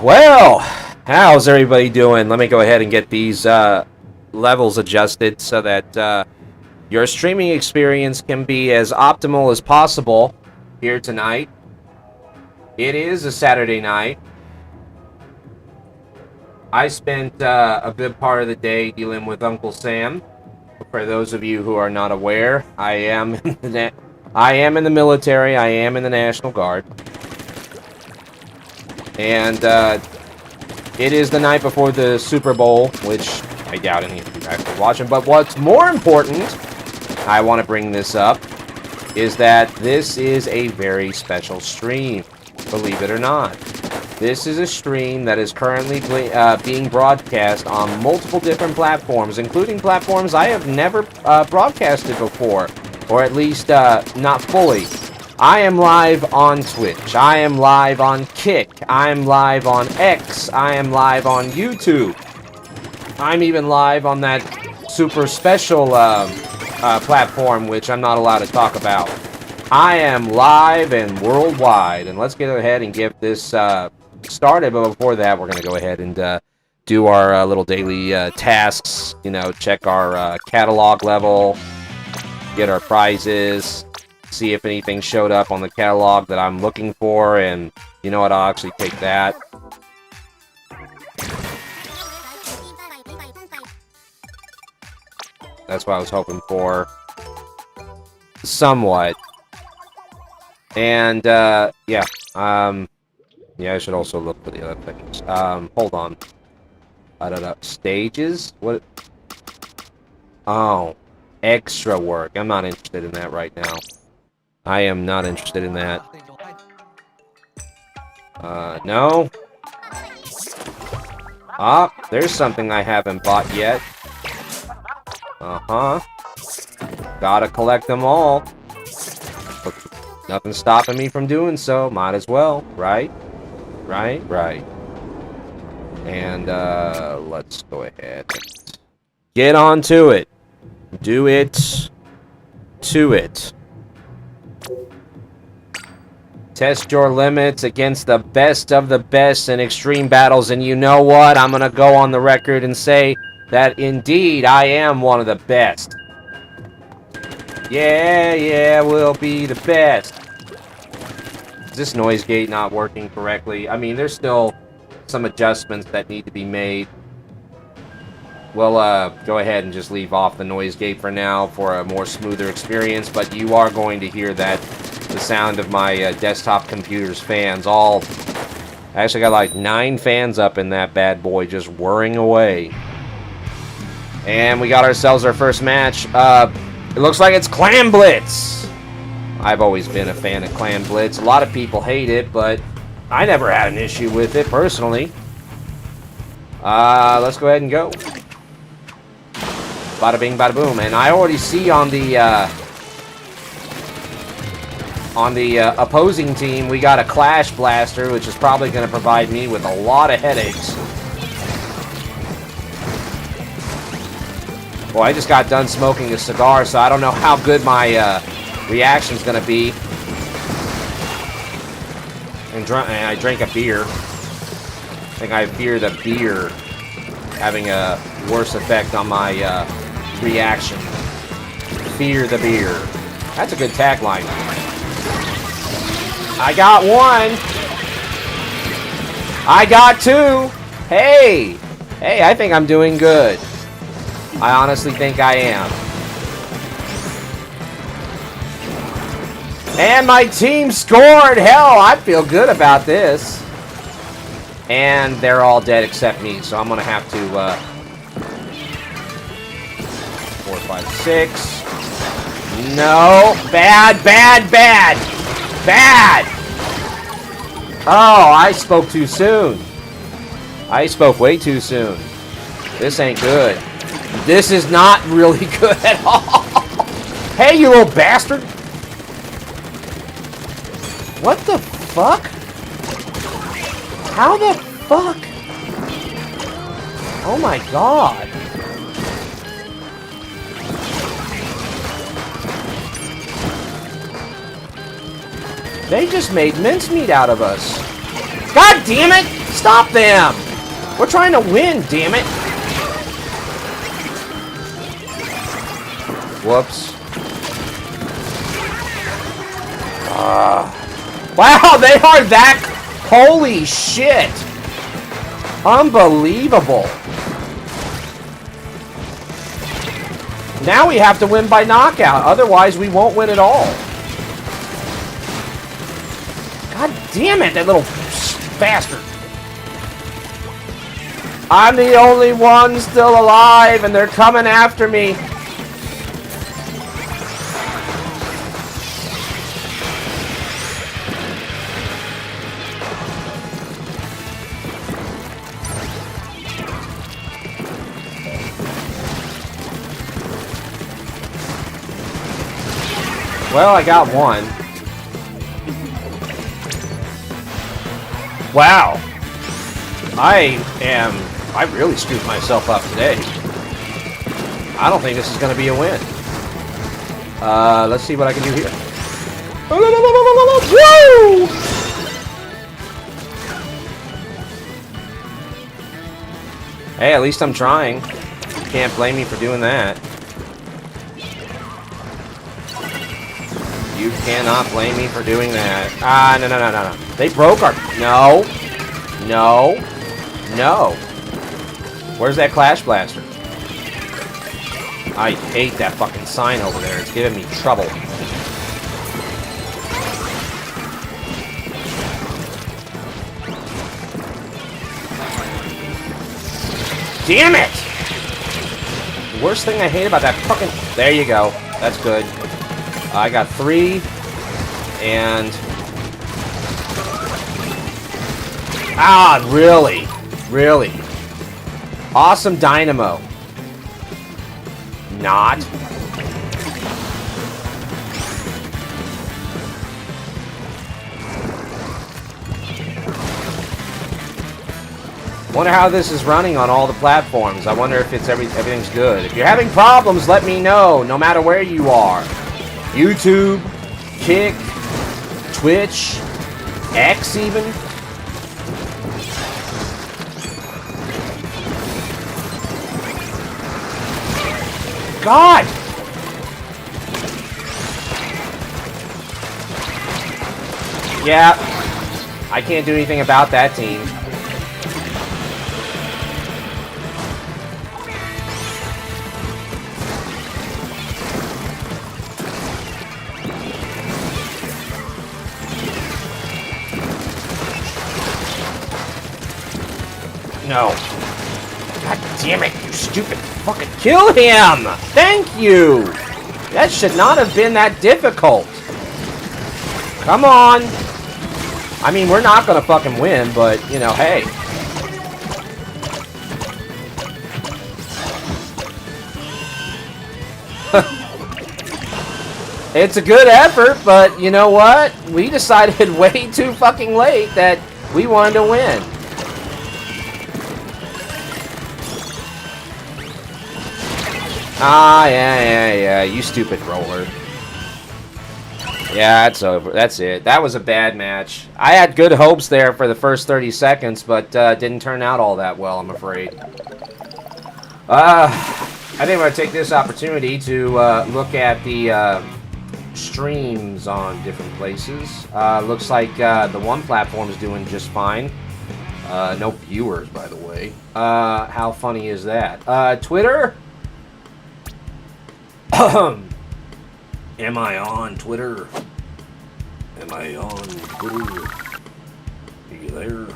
Well, how's everybody doing? Let me go ahead and get these levels adjusted so that your streaming experience can be as optimal as possible here tonight. It is a Saturday night. I spent a good part of the day dealing with Uncle Sam. For those of you who are not aware, I am in the military. I am in the National Guard. And it is the night before the Super Bowl, which I doubt any of you actually watching. But what's more important, I want to bring this up, is that this is a very special stream, believe it or not. This is a stream that is currently being broadcast on multiple different platforms, including platforms I have never broadcasted before, or at least not fully. I am live on Twitch. I am live on Kick. I am live on X. I am live on YouTube. I'm even live on that super special platform, which I'm not allowed to talk about. I am live and worldwide, and let's get ahead and get this started. But before that, we're going to go ahead and do our little daily tasks. You know, check our catalog level, get our prizes, see if anything showed up on the catalog that I'm looking for, and you know what, I'll actually take that. That's what I was hoping for. Somewhat. And, yeah. Yeah, I should also look for the other things. Hold on. I don't know. Stages? What? Oh. Extra work. I'm not interested in that right now. I am not interested in that. No. Ah, there's something I haven't bought yet. Uh-huh. Gotta collect them all. Nothing's stopping me from doing so. Might as well, right? Right. And, let's go ahead and get on to it. Do it to it. Test your limits against the best of the best in extreme battles, and you know what? I'm gonna go on the record and say that indeed I am one of the best. Yeah, we'll be the best. Is this noise gate not working correctly? I mean, there's still some adjustments that need to be made. We'll go ahead and just leave off the noise gate for now for a more smoother experience, but you are going to hear that the sound of my desktop computer's fans all... I actually got like 9 fans up in that bad boy just whirring away. And we got ourselves our first match. It looks like it's Clan Blitz. I've always been a fan of Clan Blitz. A lot of people hate it, but I never had an issue with it personally. Let's go ahead and go. Bada bing, bada boom. And I already see on the opposing team, we got a Clash Blaster, which is probably going to provide me with a lot of headaches. Well, I just got done smoking a cigar, so I don't know how good my reaction's going to be. And I drank a beer. I think I fear the beer having a worse effect on my reaction. Fear the beer. That's a good tagline. I got 1. I got 2. Hey, I think I'm doing good. I honestly think I am. And my team scored! Hell, I feel good about this. And they're all dead except me, so I'm gonna have to, 4, 5, 6. No! Bad, bad, bad! Bad! Oh, I spoke too soon. I spoke way too soon. This ain't good. This is not really good at all. Hey, you little bastard! What the fuck? How the fuck? Oh my god. They just made mincemeat out of us. God damn it! Stop them! We're trying to win, damn it! Whoops. Wow, they are that... Holy shit! Unbelievable. Now we have to win by knockout, otherwise we won't win at all. God damn it, that little bastard. I'm the only one still alive, and they're coming after me. Well, I got one. Wow. I really screwed myself up today. I don't think this is going to be a win. Let's see what I can do here. Woo! Hey, at least I'm trying. You can't blame me for doing that. You cannot blame me for doing that. Ah, no, no, no, no, no. They broke our... No. No. No. Where's that Clash Blaster? I hate that fucking sign over there. It's giving me trouble. Damn it! The worst thing I hate about that fucking... There you go. That's good. I got 3, and... Ah, really? Really? Awesome Dynamo. Not. Wonder how this is running on all the platforms. I wonder if it's everything's good. If you're having problems, let me know, no matter where you are. YouTube, Kick, Twitch, X even. God! Yeah, I can't do anything about that team. No. God damn it, you stupid fucking... Kill him! Thank you! That should not have been that difficult. Come on! I mean, we're not gonna fucking win, but, you know, hey. It's a good effort, but you know what? We decided way too fucking late that we wanted to win. Ah, yeah, you stupid roller. Yeah, it's over. That's it. That was a bad match. I had good hopes there for the first 30 seconds, but didn't turn out all that well, I'm afraid. I think I'm going to take this opportunity to look at the streams on different places. Looks like the one platform is doing just fine. No viewers, by the way. How funny is that? Twitter? Am I on Twitter? Am I on Twitter? Are you there?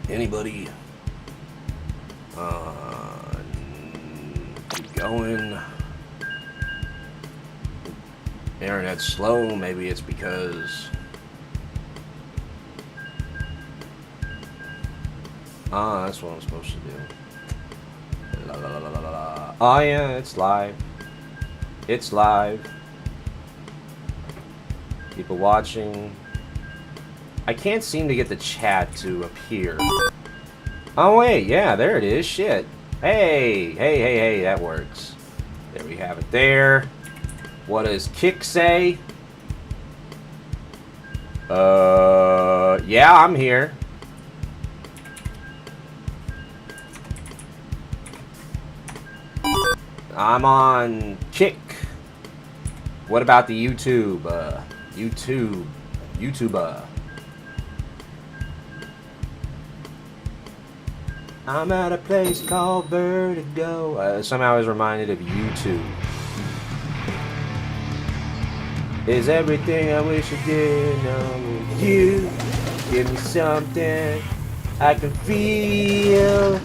Anybody? Keep going. Internet's slow. Maybe it's because... that's what I'm supposed to do. La, la, la, la, la, la. Oh yeah, it's live. It's live. People watching. I can't seem to get the chat to appear. Oh wait, yeah, there it is. Shit. Hey, that works. There we have it there. What does Kick say? Yeah, I'm here. I'm on Kick. What about the YouTube? YouTuber. I'm at a place called Vertigo. Somehow I was reminded of YouTube. Is everything I wish I did. No, you give me something I can feel.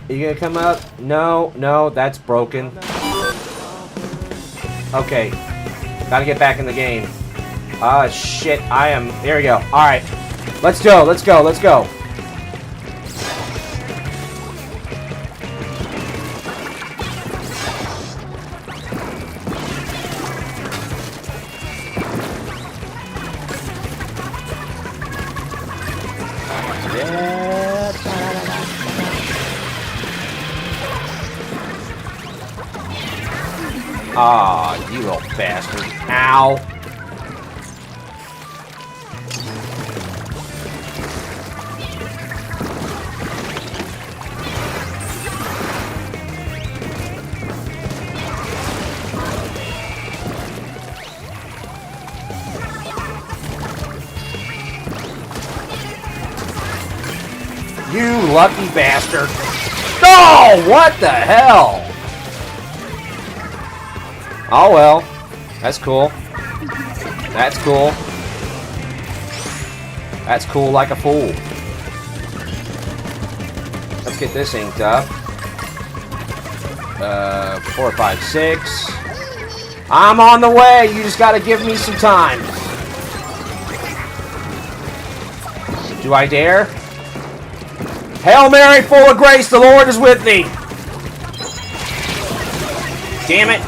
Are you gonna come up? No, that's broken. Okay, gotta get back in the game. Ah, shit, there we go. Alright, let's go. Ah, you little bastard. Ow. You lucky bastard. Oh, what the hell? Oh well, that's cool. That's cool. That's cool like a fool. Let's get this inked up. 4, 5, 6. I'm on the way. You just gotta give me some time. Do I dare? Hail Mary, full of grace, the Lord is with thee. Damn it.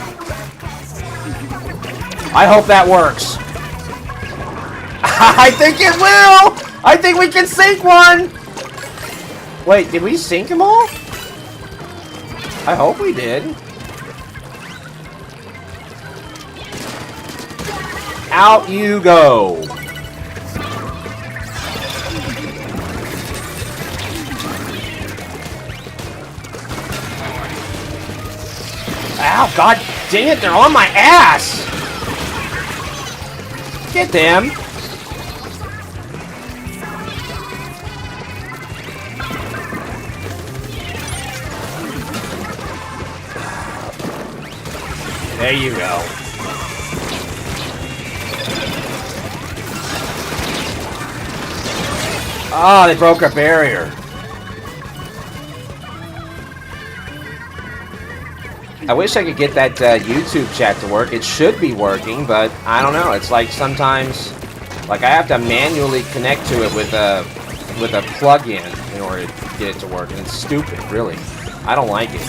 I hope that works. I think it will! I think we can sink one! Wait, did we sink them all? I hope we did. Out you go. Ow, god dang it, they're on my ass! Get them! There you go. Oh, they broke our barrier. I wish I could get that YouTube chat to work. It should be working, but I don't know. It's like sometimes, like I have to manually connect to it with a plug-in in order to get it to work, and it's stupid, really. I don't like it.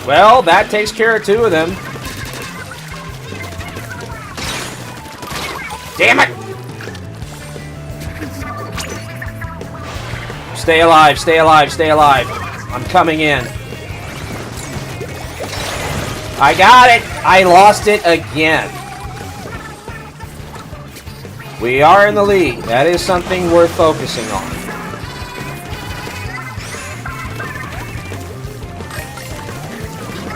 Well, that takes care of 2 of them. Damn it! Stay alive, stay alive, stay alive. I'm coming in. I got it! I lost it again. We are in the lead. That is something worth focusing on.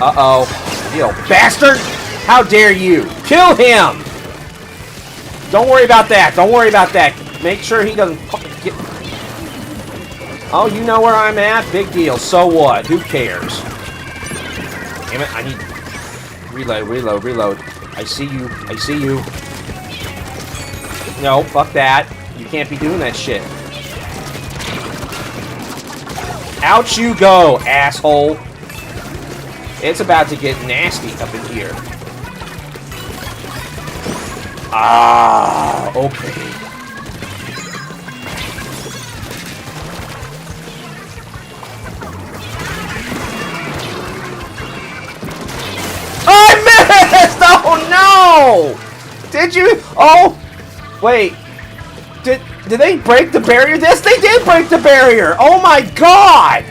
Uh-oh. You bastard! How dare you! Kill him! Don't worry about that. Don't worry about that. Make sure he doesn't fucking get... Oh, you know where I'm at? Big deal. So what? Who cares? Damn it, I need... Reload. I see you. No, fuck that. You can't be doing that shit. Out you go, asshole. It's about to get nasty up in here. Ah, okay. I missed! Oh no! Did you? Oh, wait. Did they break the barrier? Yes, they did break the barrier! Oh my god!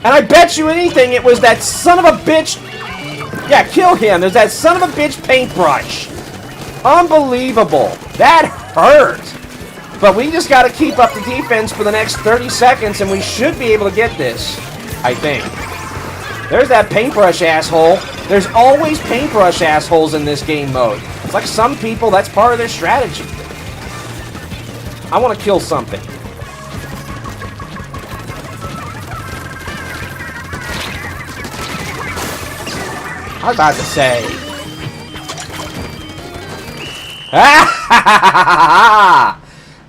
And I bet you anything it was that son of a bitch... Yeah, kill him. There's that son of a bitch paintbrush. Unbelievable. That hurt. But we just got to keep up the defense for the next 30 seconds, and we should be able to get this, I think. There's that paintbrush asshole. There's always paintbrush assholes in this game mode. It's like some people, that's part of their strategy. I want to kill something. I was about to say.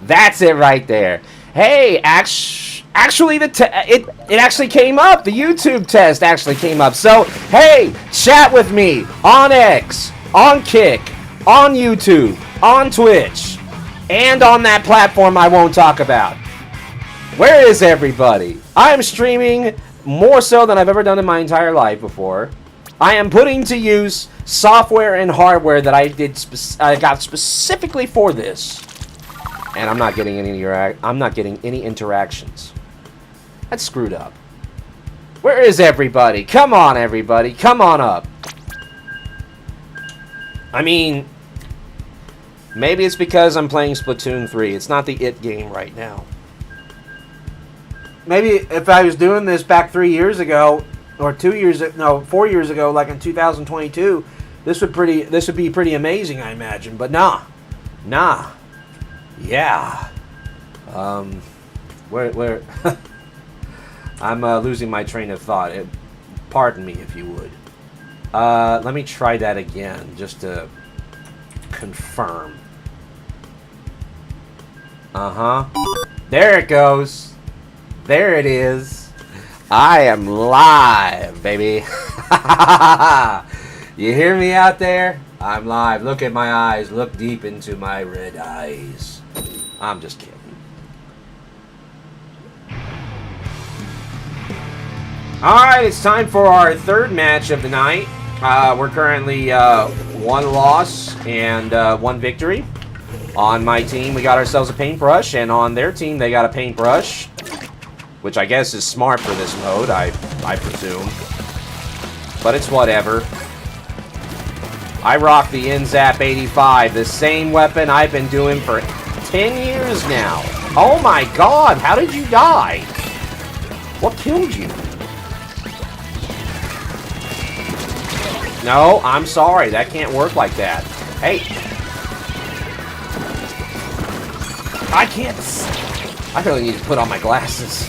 That's it right there. Hey, actually, it actually came up. The YouTube test actually came up. So, hey, chat with me on X, on Kick, on YouTube, on Twitch, and on that platform I won't talk about. Where is everybody? I am streaming more so than I've ever done in my entire life before. I am putting to use software and hardware that I got specifically for this, and I'm not getting any interactions. That's screwed up. Where is everybody? Come on, everybody, come on up. I mean, maybe it's because I'm playing Splatoon 3. It's not the it game right now. Maybe if I was doing this back 3 years ago. Or 4 years ago, like in 2022, this would be pretty amazing, I imagine. But nah, yeah. Where? I'm losing my train of thought. Pardon me, if you would. Let me try that again, just to confirm. There it goes. There it is. I am live, baby. You hear me out there? I'm live. Look at my eyes. Look deep into my red eyes. I'm just kidding. Alright, it's time for our third match of the night. We're currently 1 loss and 1 victory. On my team, we got ourselves a paintbrush, and on their team, they got a paintbrush. Which I guess is smart for this mode, I presume. But it's whatever. I rock the NZAP 85, the same weapon I've been doing for 10 years now. Oh my god, how did you die? What killed you? No, I'm sorry, that can't work like that. Hey. I can't... I really need to put on my glasses.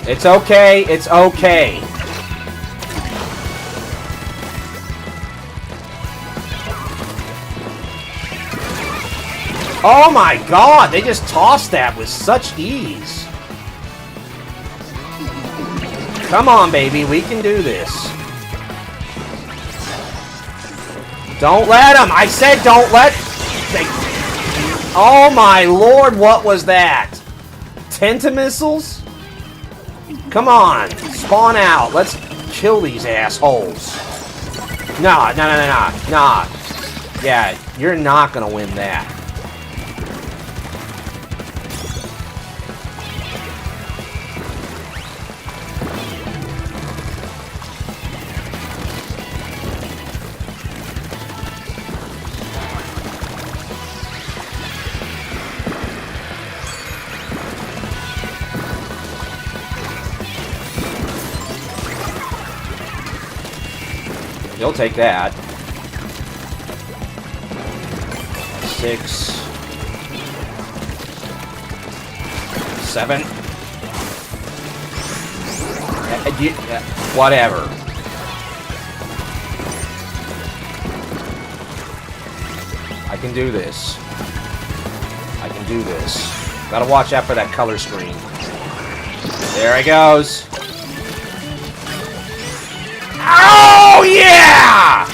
It's okay, it's okay. Oh my god, they just tossed that with such ease. Come on, baby, we can do this. Don't let them! I said don't let... Oh my lord, what was that? Tentamissiles? Come on, spawn out. Let's kill these assholes. Nah. Yeah, you're not gonna win that. You'll take that. 6, 7. Whatever. I can do this. I can do this. Gotta watch out for that color screen. There he goes. Oh, yeah!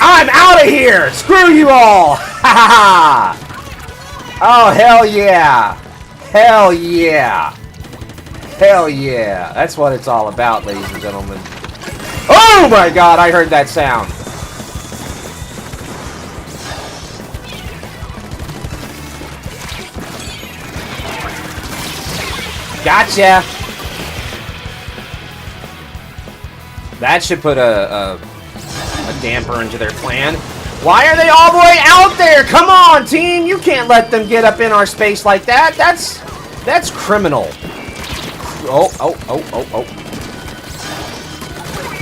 I'm out of here! Screw you all! Ha ha ha! Oh, hell yeah! Hell yeah! Hell yeah! That's what it's all about, ladies and gentlemen. Oh my god, I heard that sound! Gotcha! That should put a damper into their plan. Why are they all the way out there? Come on, team! You can't let them get up in our space like that. That's criminal. Oh.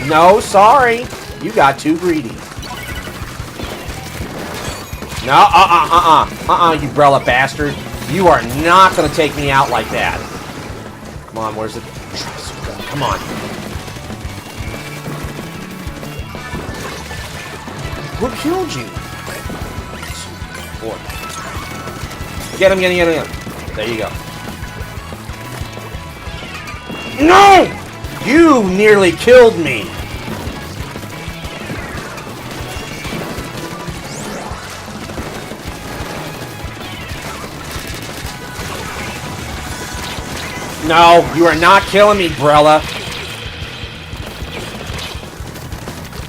No, sorry. You got too greedy. No, you Brella bastard. You are not gonna take me out like that. Come on, where's the... Come on. Who killed you? 4. Get him. There you go. No! You nearly killed me. No, you are not killing me, Brella.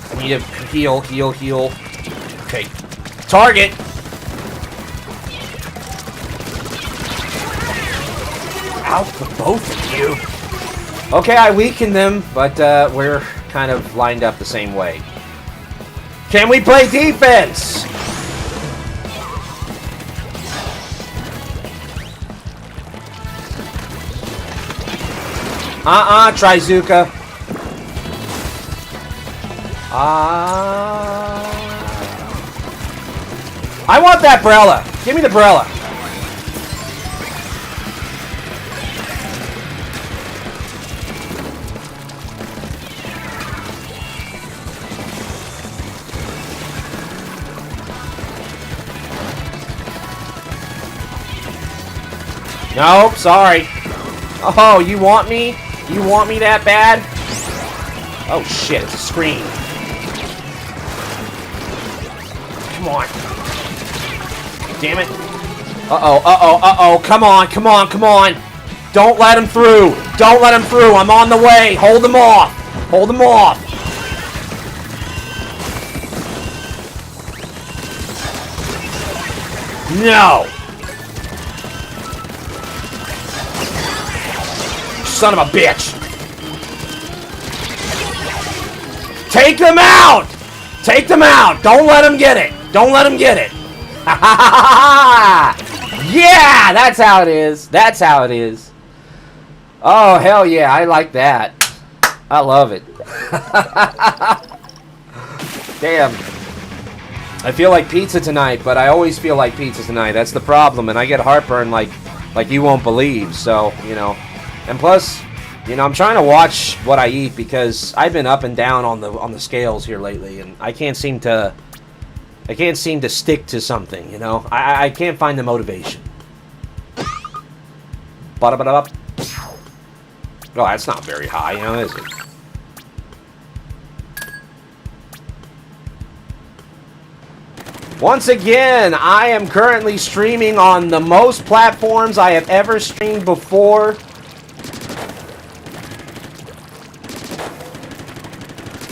I need to heal. Okay. Target! Out for both of you. Okay, I weakened them, but we're kind of lined up the same way. Can we play defense? Trizuka. I want that Brella. Give me the Brella. No, sorry. Oh, you want me? You want me that bad? Oh shit, it's a screen. Come on. Damn it. Uh-oh. Come on. Don't let him through. I'm on the way. Hold him off. No. Son of a bitch. Take them out. Don't let him get it. Yeah, that's how it is. Oh, hell yeah, I like that. I love it. Damn. I feel like pizza tonight, but I always feel like pizza tonight. That's the problem, and I get heartburn like you won't believe, so, you know. And plus, you know, I'm trying to watch what I eat because I've been up and down on the scales here lately, and I can't seem to stick to something, you know? I can't find the motivation. Oh, that's not very high, you know, is it? Once again, I am currently streaming on the most platforms I have ever streamed before.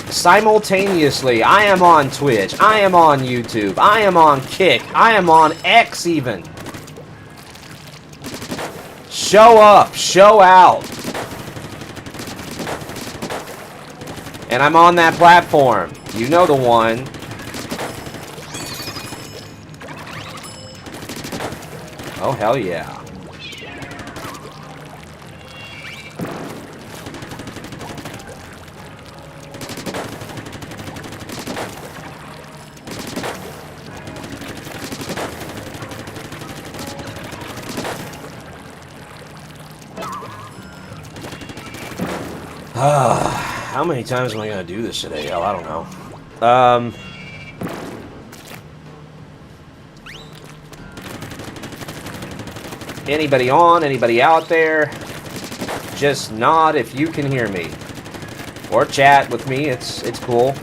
Simultaneously, I am on Twitch, I am on YouTube, I am on Kick, I am on X even. Show up, show out. And I'm on that platform. You know the one. Oh, hell yeah. How many times am I going to do this today? Hell, I don't know. Anybody on? Anybody out there? Just nod if you can hear me. Or chat with me. It's cool.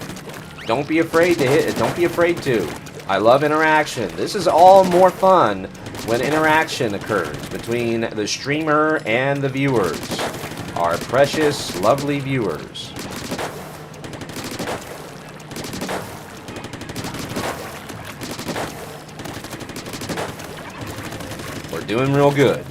Don't be afraid to hit it. Don't be afraid to. I love interaction. This is all more fun when interaction occurs between the streamer and the viewers. Our precious, lovely viewers. We're doing real good.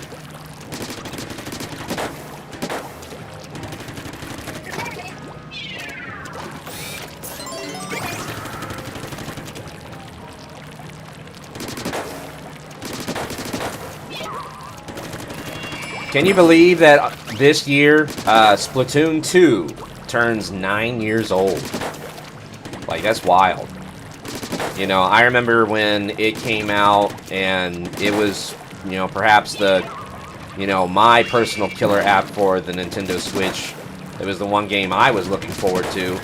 Can you believe that this year, Splatoon 2 turns 9 years old? Like, that's wild. You know, I remember when it came out, and it was, you know, perhaps the, you know, my personal killer app for the Nintendo Switch. It was the one game I was looking forward to.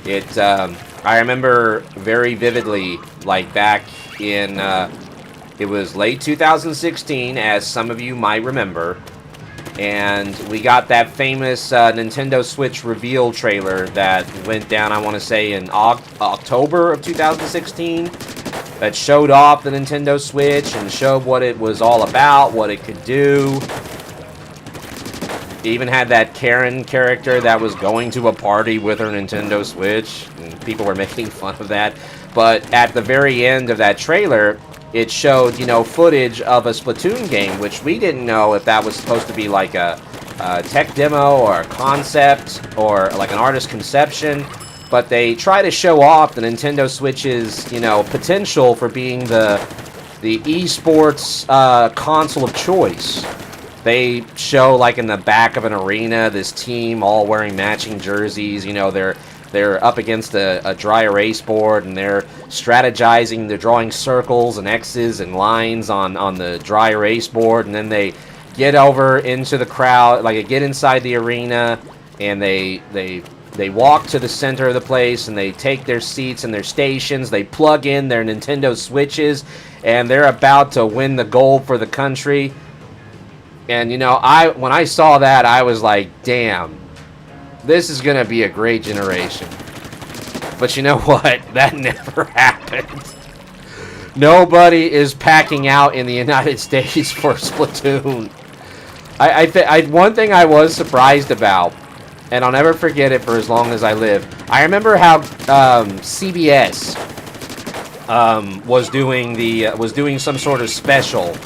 It, I remember very vividly, like, back in, it was late 2016, as some of you might remember. And we got that famous Nintendo Switch reveal trailer that went down, I want to say, in October of 2016. That showed off the Nintendo Switch and showed what it was all about, what it could do. It even had that Karen character that was going to a party with her Nintendo Switch. And people were making fun of that. But at the very end of that trailer, it showed, you know, footage of a Splatoon game, which we didn't know if that was supposed to be like a tech demo or a concept or like an artist conception. But they try to show off the Nintendo Switch's, you know, potential for being the esports console of choice. They show, like, in the back of an arena, this team all wearing matching jerseys. You know, they're up against a dry erase board, and they're strategizing. They're drawing circles and X's and lines on the dry erase board, and then they get over into the crowd, like, get inside the arena, and they walk to the center of the place, and they take their seats and their stations. They plug in their Nintendo Switches, and they're about to win the gold for the country. And, you know, when I saw that, I was like, damn. This is going to be a great generation. But you know what? That never happened. Nobody is packing out in the United States for Splatoon. One thing I was surprised about, and I'll never forget it for as long as I live. I remember how CBS was doing some sort of special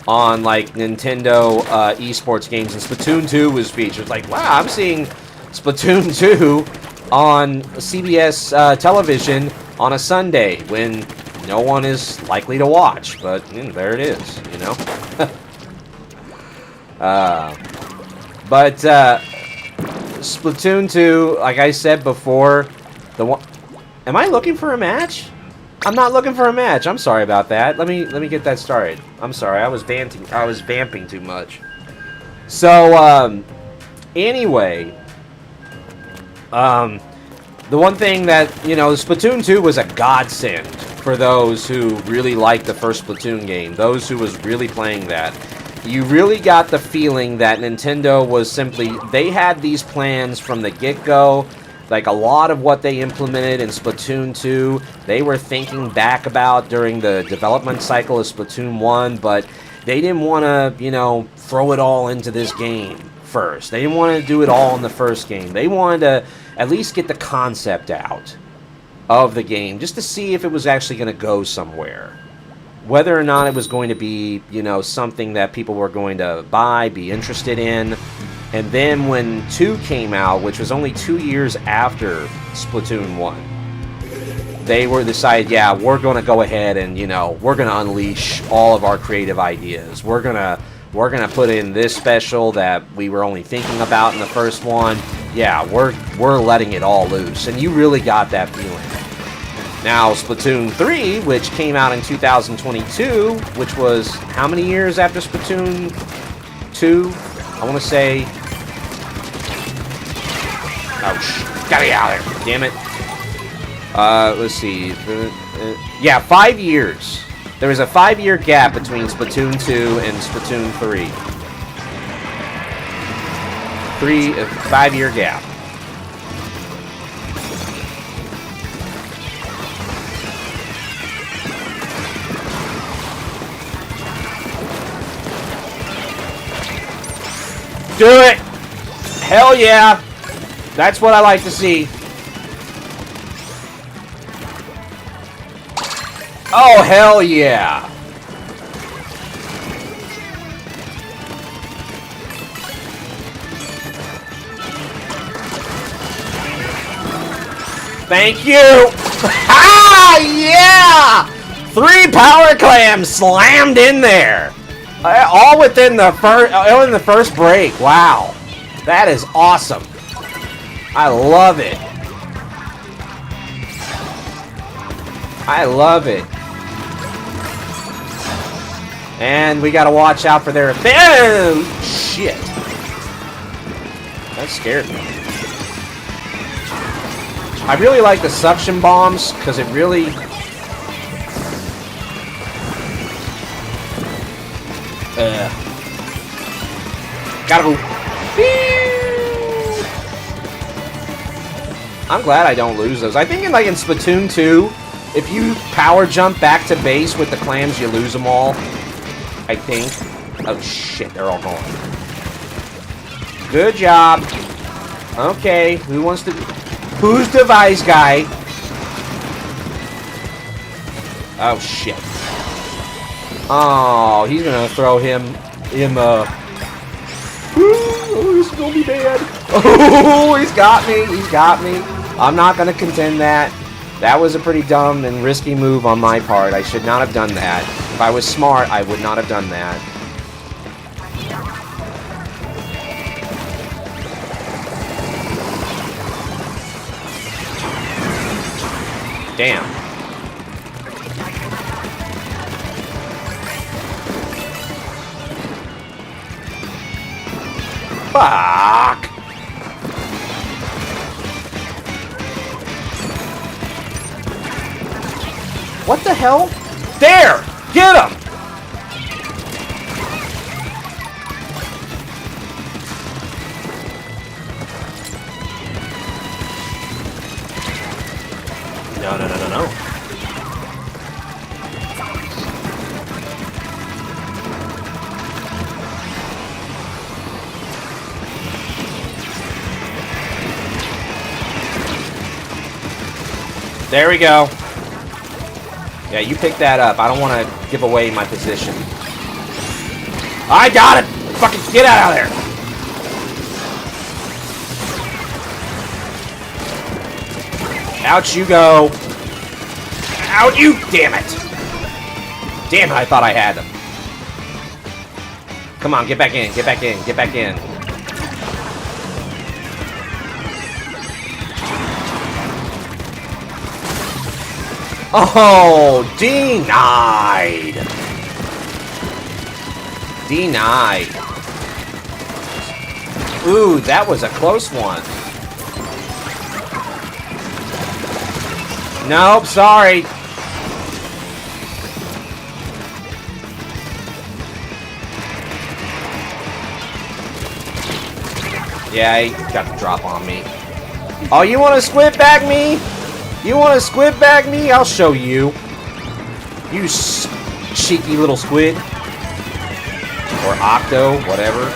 on, like, Nintendo esports games, and Splatoon 2 was featured. Like, wow, I'm seeing Splatoon 2 on CBS television on a Sunday when no one is likely to watch. But there it is, you know. But Splatoon 2, like I said before, the one. Am I looking for a match? I'm not looking for a match. I'm sorry about that. Let me get that started. I'm sorry. I was vamping too much. So anyway. The one thing that, you know, Splatoon 2 was a godsend for those who really liked the first Splatoon game, those who was really playing that. You really got the feeling that Nintendo was simply, they had these plans from the get-go. Like, a lot of what they implemented in Splatoon 2, they were thinking back about during the development cycle of Splatoon 1, but they didn't want to, you know, throw it all into this game first. They didn't want to do it all in the first game. They wanted to at least get the concept out of the game, just to see if it was actually going to go somewhere. Whether or not it was going to be, you know, something that people were going to buy, be interested in. And then when 2 came out, which was only 2 years after Splatoon 1, they were decided, yeah, we're going to go ahead and, you know, we're going to unleash all of our creative ideas. We're going to put in this special that we were only thinking about in the first one. Yeah, we're letting it all loose. And you really got that feeling. Now, Splatoon 3, which came out in 2022, which was how many years after Splatoon 2? I want to say Oh, gotta get out of there. Damn it. Let's see. Yeah, 5 years. There was a 5-year gap between Splatoon 2 and Splatoon 3. 5-year gap. Do it! Hell yeah! That's what I like to see. Oh, hell yeah! Thank you! Ah, yeah! 3 power clams slammed in there! All within the first break. Wow. That is awesome. I love it. I love it. And we gotta watch out for their... Oh, shit. That scared me. I really like the suction bombs, because it really... Gotta move. I'm glad I don't lose those. I think in Splatoon 2, if you power jump back to base with the clams, you lose them all. I think. Oh shit, they're all gone. Good job. Okay, who's the vice guy? Oh shit. Oh, he's gonna throw him in the... Oh, this is gonna be bad. Oh, he's got me. He's got me. I'm not gonna contend that. That was a pretty dumb and risky move on my part. I should not have done that. If I was smart, I would not have done that. Damn. Fuck! What the hell? There! Get him! No, no, no, no, no. There we go. Yeah, you pick that up. I don't want to give away my position. I got it! Fucking get out of there! Out you go. Out you... Damn it. Damn it, I thought I had them. Come on, get back in, get back in, get back in. Oh, denied. Denied. Ooh, that was a close one. Nope, sorry. Yeah, he got the drop on me. Oh, you want to squid bag me? You want to squid bag me? I'll show you. You cheeky little squid. Or octo, whatever.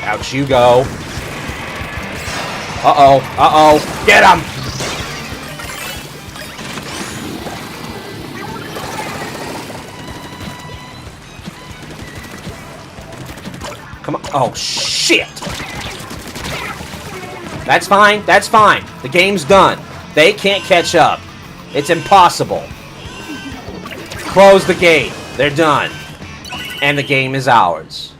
Out you go. Uh-oh, uh-oh. Get him! Come on. Oh, shit! That's fine, that's fine. The game's done. They can't catch up. It's impossible. Close the gate. They're done. And the game is ours.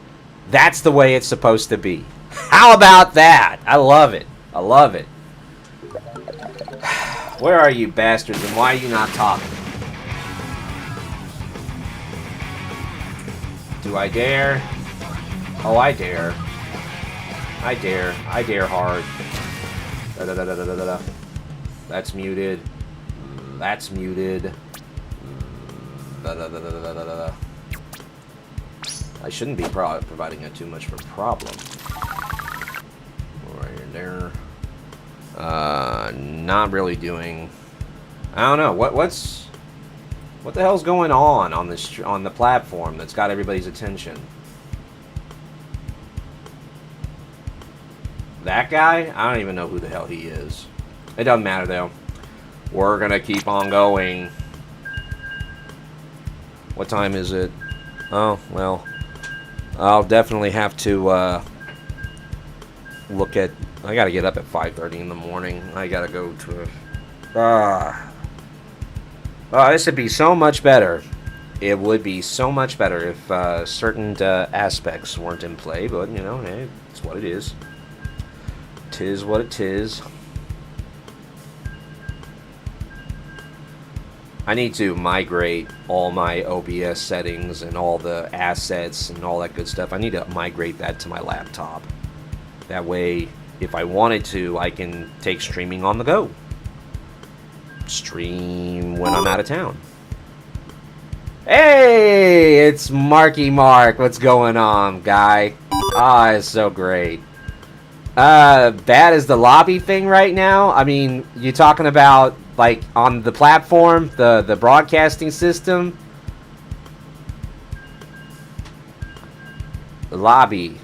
That's the way it's supposed to be. How about that? I love it. I love it. Where are you bastards, and why are you not talking? Do I dare? Oh, I dare. I dare. I dare hard. Da -da -da -da -da -da -da. That's muted. That's muted. Da -da -da -da -da -da -da. I shouldn't be providing it too much of a problem. Right in there. Not really doing. I don't know. What the hell's going on this on the platform that's got everybody's attention? That guy? I don't even know who the hell he is. It doesn't matter though. We're gonna keep on going. What time is it? Oh, well. I'll definitely have to look at... I gotta get up at 5:30 in the morning. I gotta go to... this would be so much better. It would be so much better if certain aspects weren't in play, but, you know, hey, it's what it is. 'Tis what it is. I need to migrate all my OBS settings and all the assets and all that good stuff. I need to migrate that to my laptop. That way, if I wanted to, I can take streaming on the go. Stream when I'm out of town. Hey, it's Marky Mark. What's going on, guy? Ah, it's so great. Bad is the lobby thing right now. I mean, you talking about like on the platform, the broadcasting system, the lobby,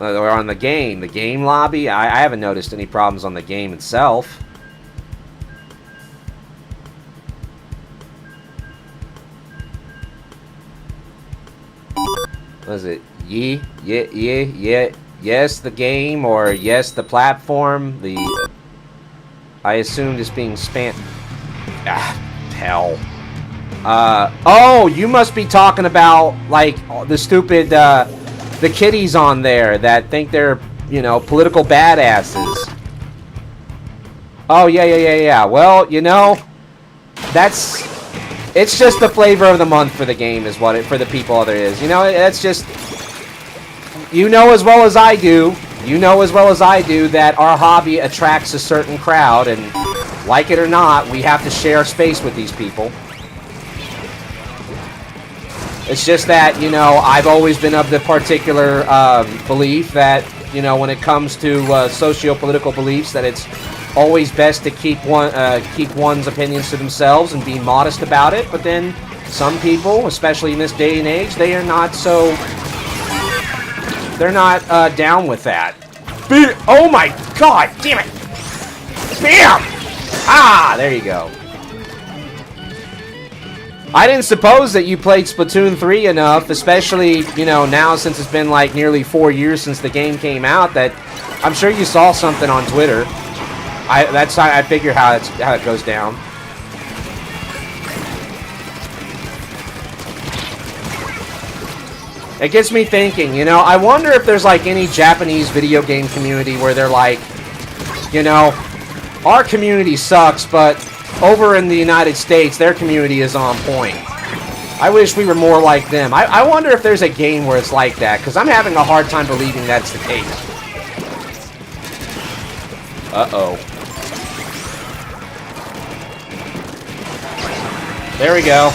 or on the game lobby. I haven't noticed any problems on the game itself. What is it? Yes, the game, or yes, the platform. I assumed it's being spammed. Ah, hell. Oh, you must be talking about, like, the stupid, the kiddies on there that think they're, you know, political badasses. Oh, yeah. Well, you know, it's just the flavor of the month for the game is what for the people there is. You know, that's just, you know as well as I do that our hobby attracts a certain crowd, and like it or not, we have to share space with these people. It's just that, you know, I've always been of the particular belief that, you know, when it comes to socio-political beliefs, that it's always best to keep one's opinions to themselves and be modest about it. But then some people, especially in this day and age, they are not so... They're not down with that. Oh my god, damn it! Bam! Ah, there you go. I didn't suppose that you played Splatoon 3 enough, especially, you know, now since it's been like nearly 4 years since the game came out, that I'm sure you saw something on Twitter. That's how I figure how it goes down. It gets me thinking, you know, I wonder if there's like any Japanese video game community where they're like, you know, our community sucks, but over in the United States, their community is on point. I wish we were more like them. I wonder if there's a game where it's like that, because I'm having a hard time believing that's the case. Uh-oh. There we go.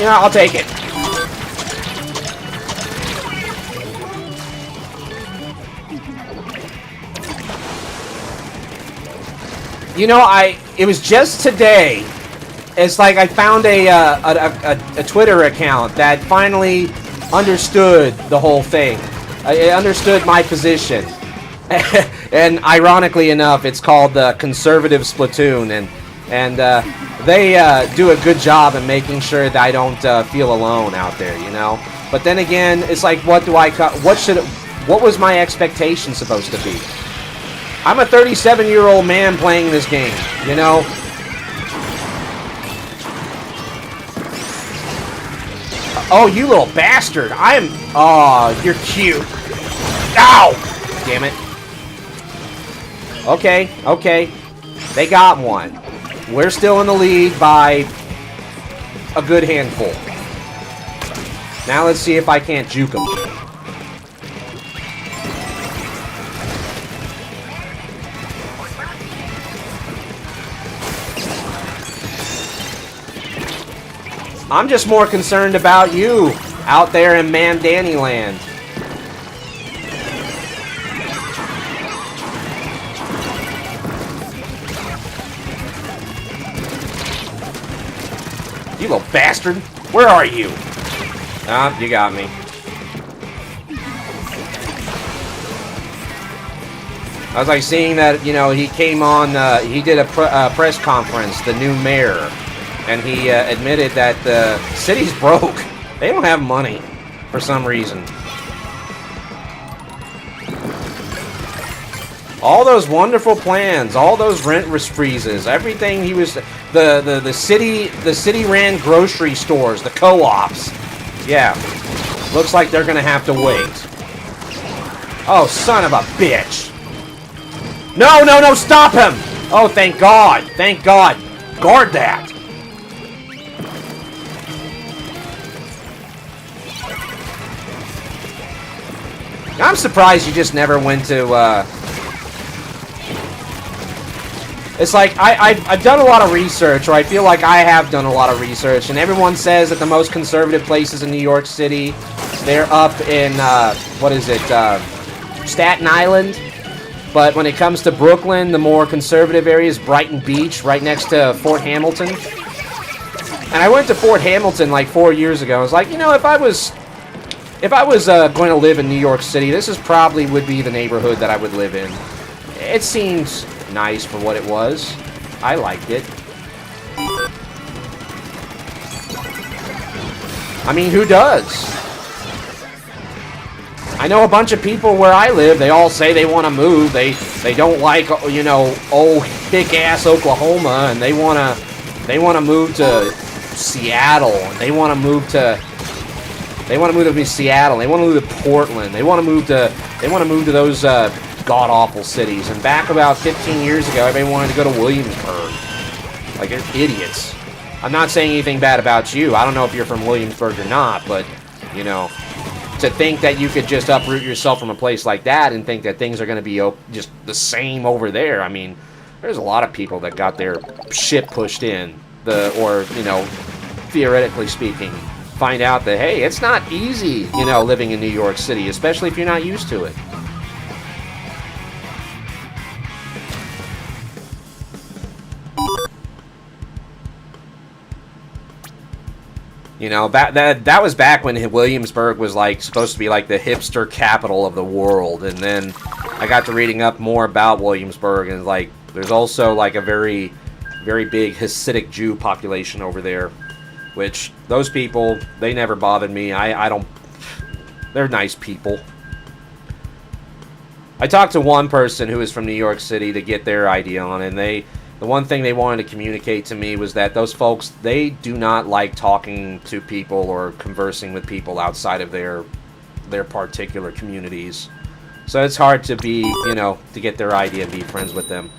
Yeah, I'll take it. You know, it was just today. It's like I found a Twitter account that finally understood the whole thing. It understood my position. And ironically enough, it's called the Conservative Splatoon, and they do a good job in making sure that I don't feel alone out there, you know. But then again, it's like, what was my expectation supposed to be? I'm a 37-year-old man playing this game, you know. Oh, you little bastard! Oh, you're cute. Ow! Damn it. Okay, okay. They got one. We're still in the lead by a good handful. Now let's see if I can't juke them. I'm just more concerned about you out there in Mandani Land. You little bastard. Where are you? Ah, you got me. I was like seeing that, you know, he came on, he did a press conference, the new mayor. And he admitted that the city's broke. They don't have money for some reason. All those wonderful plans, all those rent freezes, everything he was the city ran grocery stores, the co-ops. Yeah. Looks like they're gonna have to wait. Oh, son of a bitch. No, no, no, stop him! Oh, thank God. Thank God. Guard that. I'm surprised you just never went to, It's like, I've done a lot of research, or I feel like I have done a lot of research, and everyone says that the most conservative places in New York City, they're up in, what is it, Staten Island? But when it comes to Brooklyn, the more conservative area is Brighton Beach, right next to Fort Hamilton. And I went to Fort Hamilton like 4 years ago. I was like, you know, if I was going to live in New York City, this is probably would be the neighborhood that I would live in. It seems nice for what it was. I liked it. I mean, who does? I know a bunch of people where I live, they all say they want to move. They don't like, you know, old hick-ass Oklahoma, and they want to move to Seattle, and they want to move to Seattle. They want to move to Portland. They want to move to those god-awful cities. And back about 15 years ago, everybody wanted to go to Williamsburg. Like, they're idiots. I'm not saying anything bad about you. I don't know if you're from Williamsburg or not, but, you know, to think that you could just uproot yourself from a place like that and think that things are going to be just the same over there. I mean, there's a lot of people that got their shit pushed in, or, you know, theoretically speaking, find out that, hey, it's not easy, you know, living in New York City, especially if you're not used to it. You know, that was back when Williamsburg was like supposed to be like the hipster capital of the world, and then I got to reading up more about Williamsburg, and like there's also like a very, very big Hasidic Jew population over there, which those people, they never bothered me. I don't. They're nice people. I talked to one person who was from New York City to get their idea on it, and the one thing they wanted to communicate to me was that those folks, they do not like talking to people or conversing with people outside of their particular communities. So it's hard to be, you know, to get their idea and be friends with them.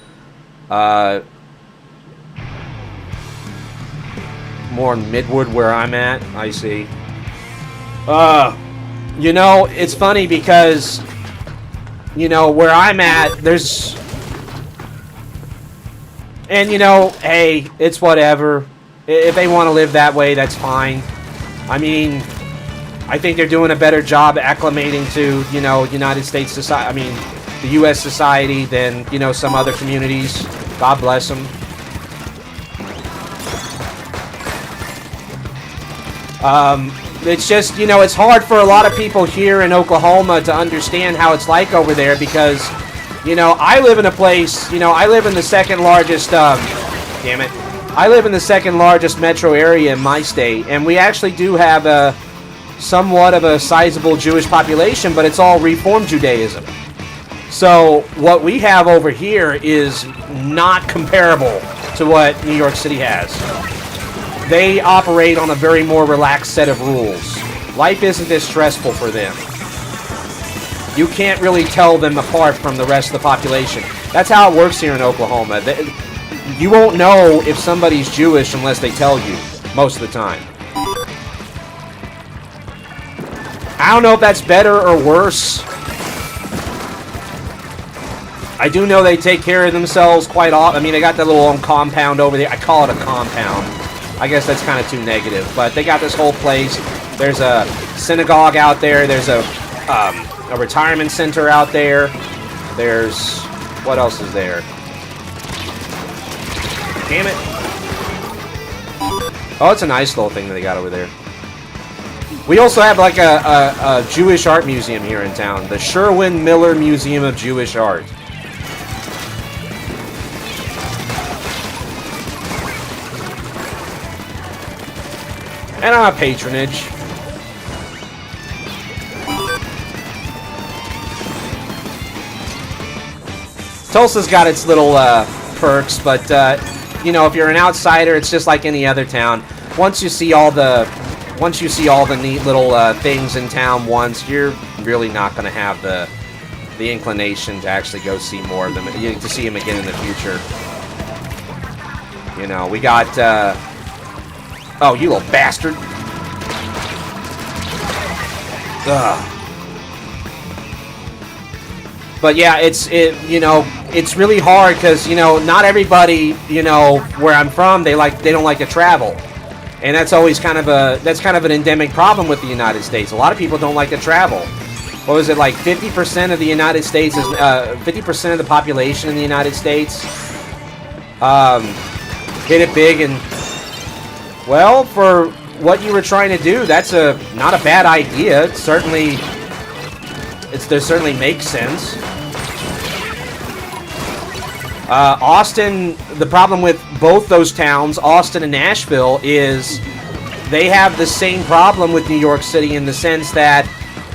More in Midwood where I'm at, I see. You know, it's funny because, you know, where I'm at, there's... And, you know, hey, it's whatever. If they want to live that way, that's fine. I mean, I think they're doing a better job acclimating to, you know, United States society. I mean, the U.S. society than, you know, some other communities. God bless them. It's just, you know, it's hard for a lot of people here in Oklahoma to understand how it's like over there because... You know, I live in a place, you know, I live in the second largest, damn it. I live in the second largest metro area in my state, and we actually do have a somewhat of a sizable Jewish population, but it's all Reform Judaism. So what we have over here is not comparable to what New York City has. They operate on a very more relaxed set of rules. Life isn't this stressful for them. You can't really tell them apart from the rest of the population. That's how it works here in Oklahoma. You won't know if somebody's Jewish unless they tell you, most of the time. I don't know if that's better or worse. I do know they take care of themselves quite often. I mean, they got that little compound over there. I call it a compound. I guess that's kind of too negative. But they got this whole place. There's a synagogue out there. There's a retirement center out there. There's... what else is there? Damn it. Oh, it's a nice little thing that they got over there. We also have like a Jewish art museum here in town. The Sherwin Miller Museum of Jewish Art. And a patronage. Tulsa's got its little perks, but you know, if you're an outsider, it's just like any other town. Once you see all the neat little things in town once, you're really not going to have the inclination to actually go see more of them, to see them again in the future. You know, we got oh, you little bastard. Ugh. But yeah, you know, it's really hard because, you know, not everybody, you know, where I'm from, they don't like to travel. And that's always kind of an endemic problem with the United States. A lot of people don't like to travel. What was it, like 50% of the United States is 50% of the population in the United States hit it big, and well, for what you were trying to do, that's not a bad idea. It certainly makes sense. Austin, the problem with both those towns, Austin and Nashville, is they have the same problem with New York City in the sense that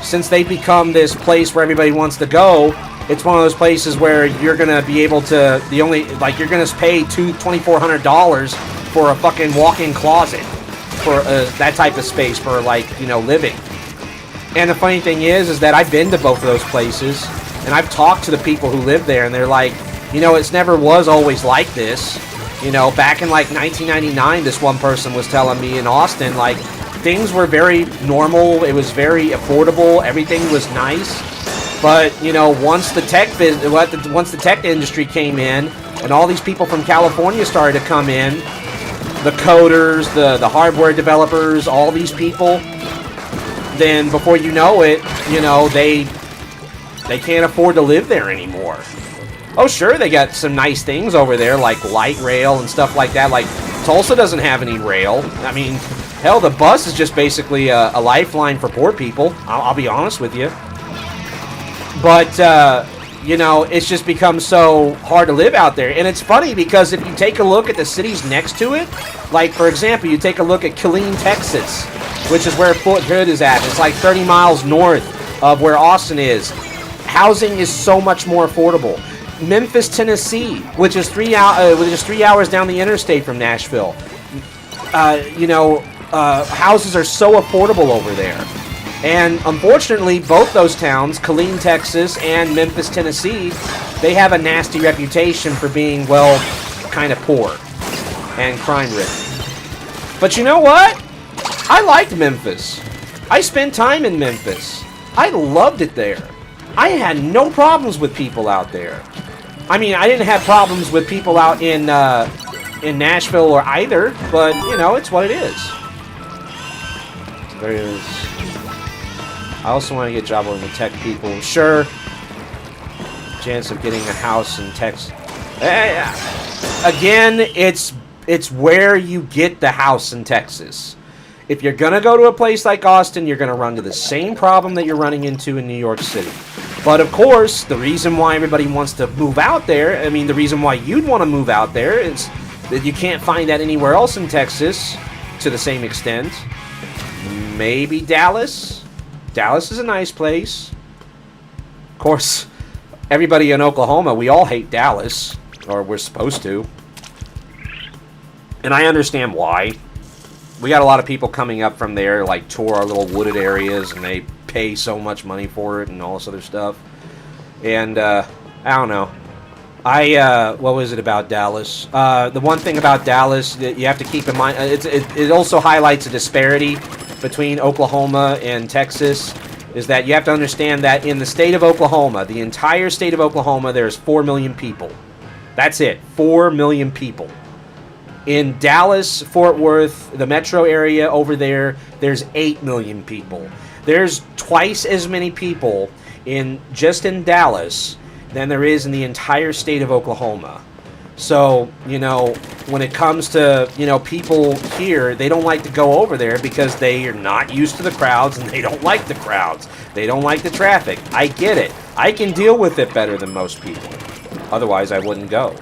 since they've become this place where everybody wants to go, it's one of those places where you're going to be able to, you're going to pay $2,400 for a fucking walk-in closet for that type of space for, like, you know, living. And the funny thing is that I've been to both of those places, and I've talked to the people who live there, and they're like, you know, it never was always like this. You know, back in like 1999, this one person was telling me in Austin, like, things were very normal. It was very affordable. Everything was nice. But, you know, once the tech industry came in, and all these people from California started to come in, the coders, the hardware developers, all these people, then before you know it, you know, they can't afford to live there anymore. Oh, sure, they got some nice things over there, like light rail and stuff like that. Like, Tulsa doesn't have any rail. I mean, hell, the bus is just basically a lifeline for poor people. I'll be honest with you. But, you know, it's just become so hard to live out there. And it's funny because if you take a look at the cities next to it, like, for example, you take a look at Killeen, Texas, which is where Fort Hood is at. It's like 30 miles north of where Austin is. Housing is so much more affordable. Memphis, Tennessee, which is 3 hours down the interstate from Nashville. You know, houses are so affordable over there. And unfortunately, both those towns, Killeen, Texas, and Memphis, Tennessee, they have a nasty reputation for being, well, kind of poor and crime-ridden. But you know what? I liked Memphis. I spent time in Memphis. I loved it there. I had no problems with people out there. I mean, I didn't have problems with people out in Nashville or either, but, you know, it's what it is. There is. I also want to get a job with the tech people. Sure. Chance of getting a house in Texas. Again, it's where you get the house in Texas. If you're going to go to a place like Austin, you're going to run into the same problem that you're running into in New York City. But of course, the reason why everybody wants to move out there, I mean, the reason why you'd want to move out there is that you can't find that anywhere else in Texas to the same extent. Maybe Dallas. Dallas is a nice place. Of course, everybody in Oklahoma, we all hate Dallas, or we're supposed to. And I understand why. We got a lot of people coming up from there, like, tour our little wooded areas, and they pay so much money for it and all this other stuff. And, I don't know. What was it about Dallas? The one thing about Dallas that you have to keep in mind, it also highlights a disparity between Oklahoma and Texas, is that you have to understand that in the state of Oklahoma, the entire state of Oklahoma, there's 4 million people. That's it, 4 million people. In Dallas, Fort Worth, the metro area over there, there's 8 million people. There's twice as many people just in Dallas than there is in the entire state of Oklahoma. So, you know, when it comes to, you know, people here, they don't like to go over there because they are not used to the crowds and they don't like the crowds. They don't like the traffic. I get it. I can deal with it better than most people. Otherwise, I wouldn't go.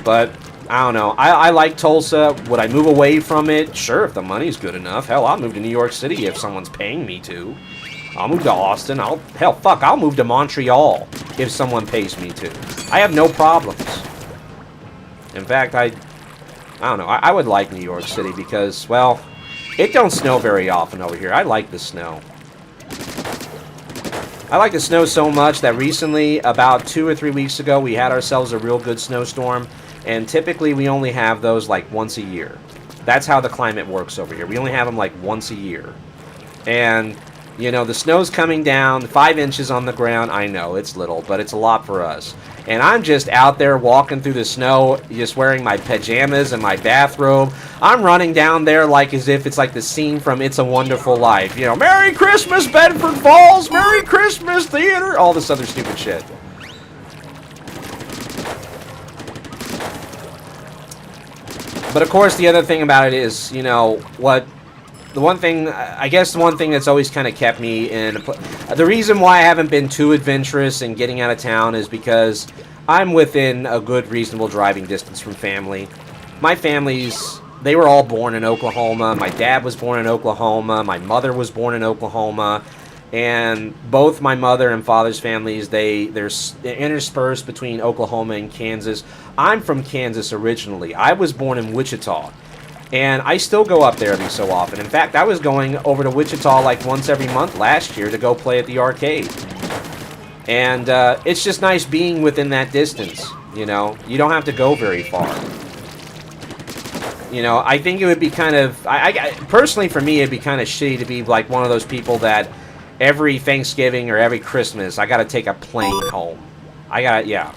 But, I don't know. I like Tulsa. Would I move away from it? Sure, if the money's good enough. Hell, I'll move to New York City if someone's paying me to. I'll move to Austin. I'll move to Montreal if someone pays me to. I have no problems. In fact, I don't know. I would like New York City because, well, it don't snow very often over here. I like the snow. I like the snow so much that recently, about 2 or 3 weeks ago, we had ourselves a real good snowstorm. And typically, we only have those like once a year. That's how the climate works over here. We only have them like once a year. And, you know, the snow's coming down, 5 inches on the ground. I know, it's little, but it's a lot for us. And I'm just out there walking through the snow, just wearing my pajamas and my bathrobe. I'm running down there like as if it's like the scene from It's a Wonderful Life. You know, Merry Christmas, Bedford Falls! Merry Christmas, theater! All this other stupid shit. But of course, the other thing about it is, you know, the one thing that's always kind of kept me in... The reason why I haven't been too adventurous in getting out of town is because I'm within a good, reasonable driving distance from family. My family's... They were all born in Oklahoma. My dad was born in Oklahoma. My mother was born in Oklahoma. And both my mother and father's families, they're interspersed between Oklahoma and Kansas. I'm from Kansas originally. I was born in Wichita. And I still go up there every so often. In fact, I was going over to Wichita like once every month last year to go play at the arcade. And it's just nice being within that distance, you know. You don't have to go very far. You know, I think it would be kind of... personally, for me, it'd be kind of shitty to be like one of those people that every Thanksgiving or every Christmas, I gotta take a plane home. Yeah.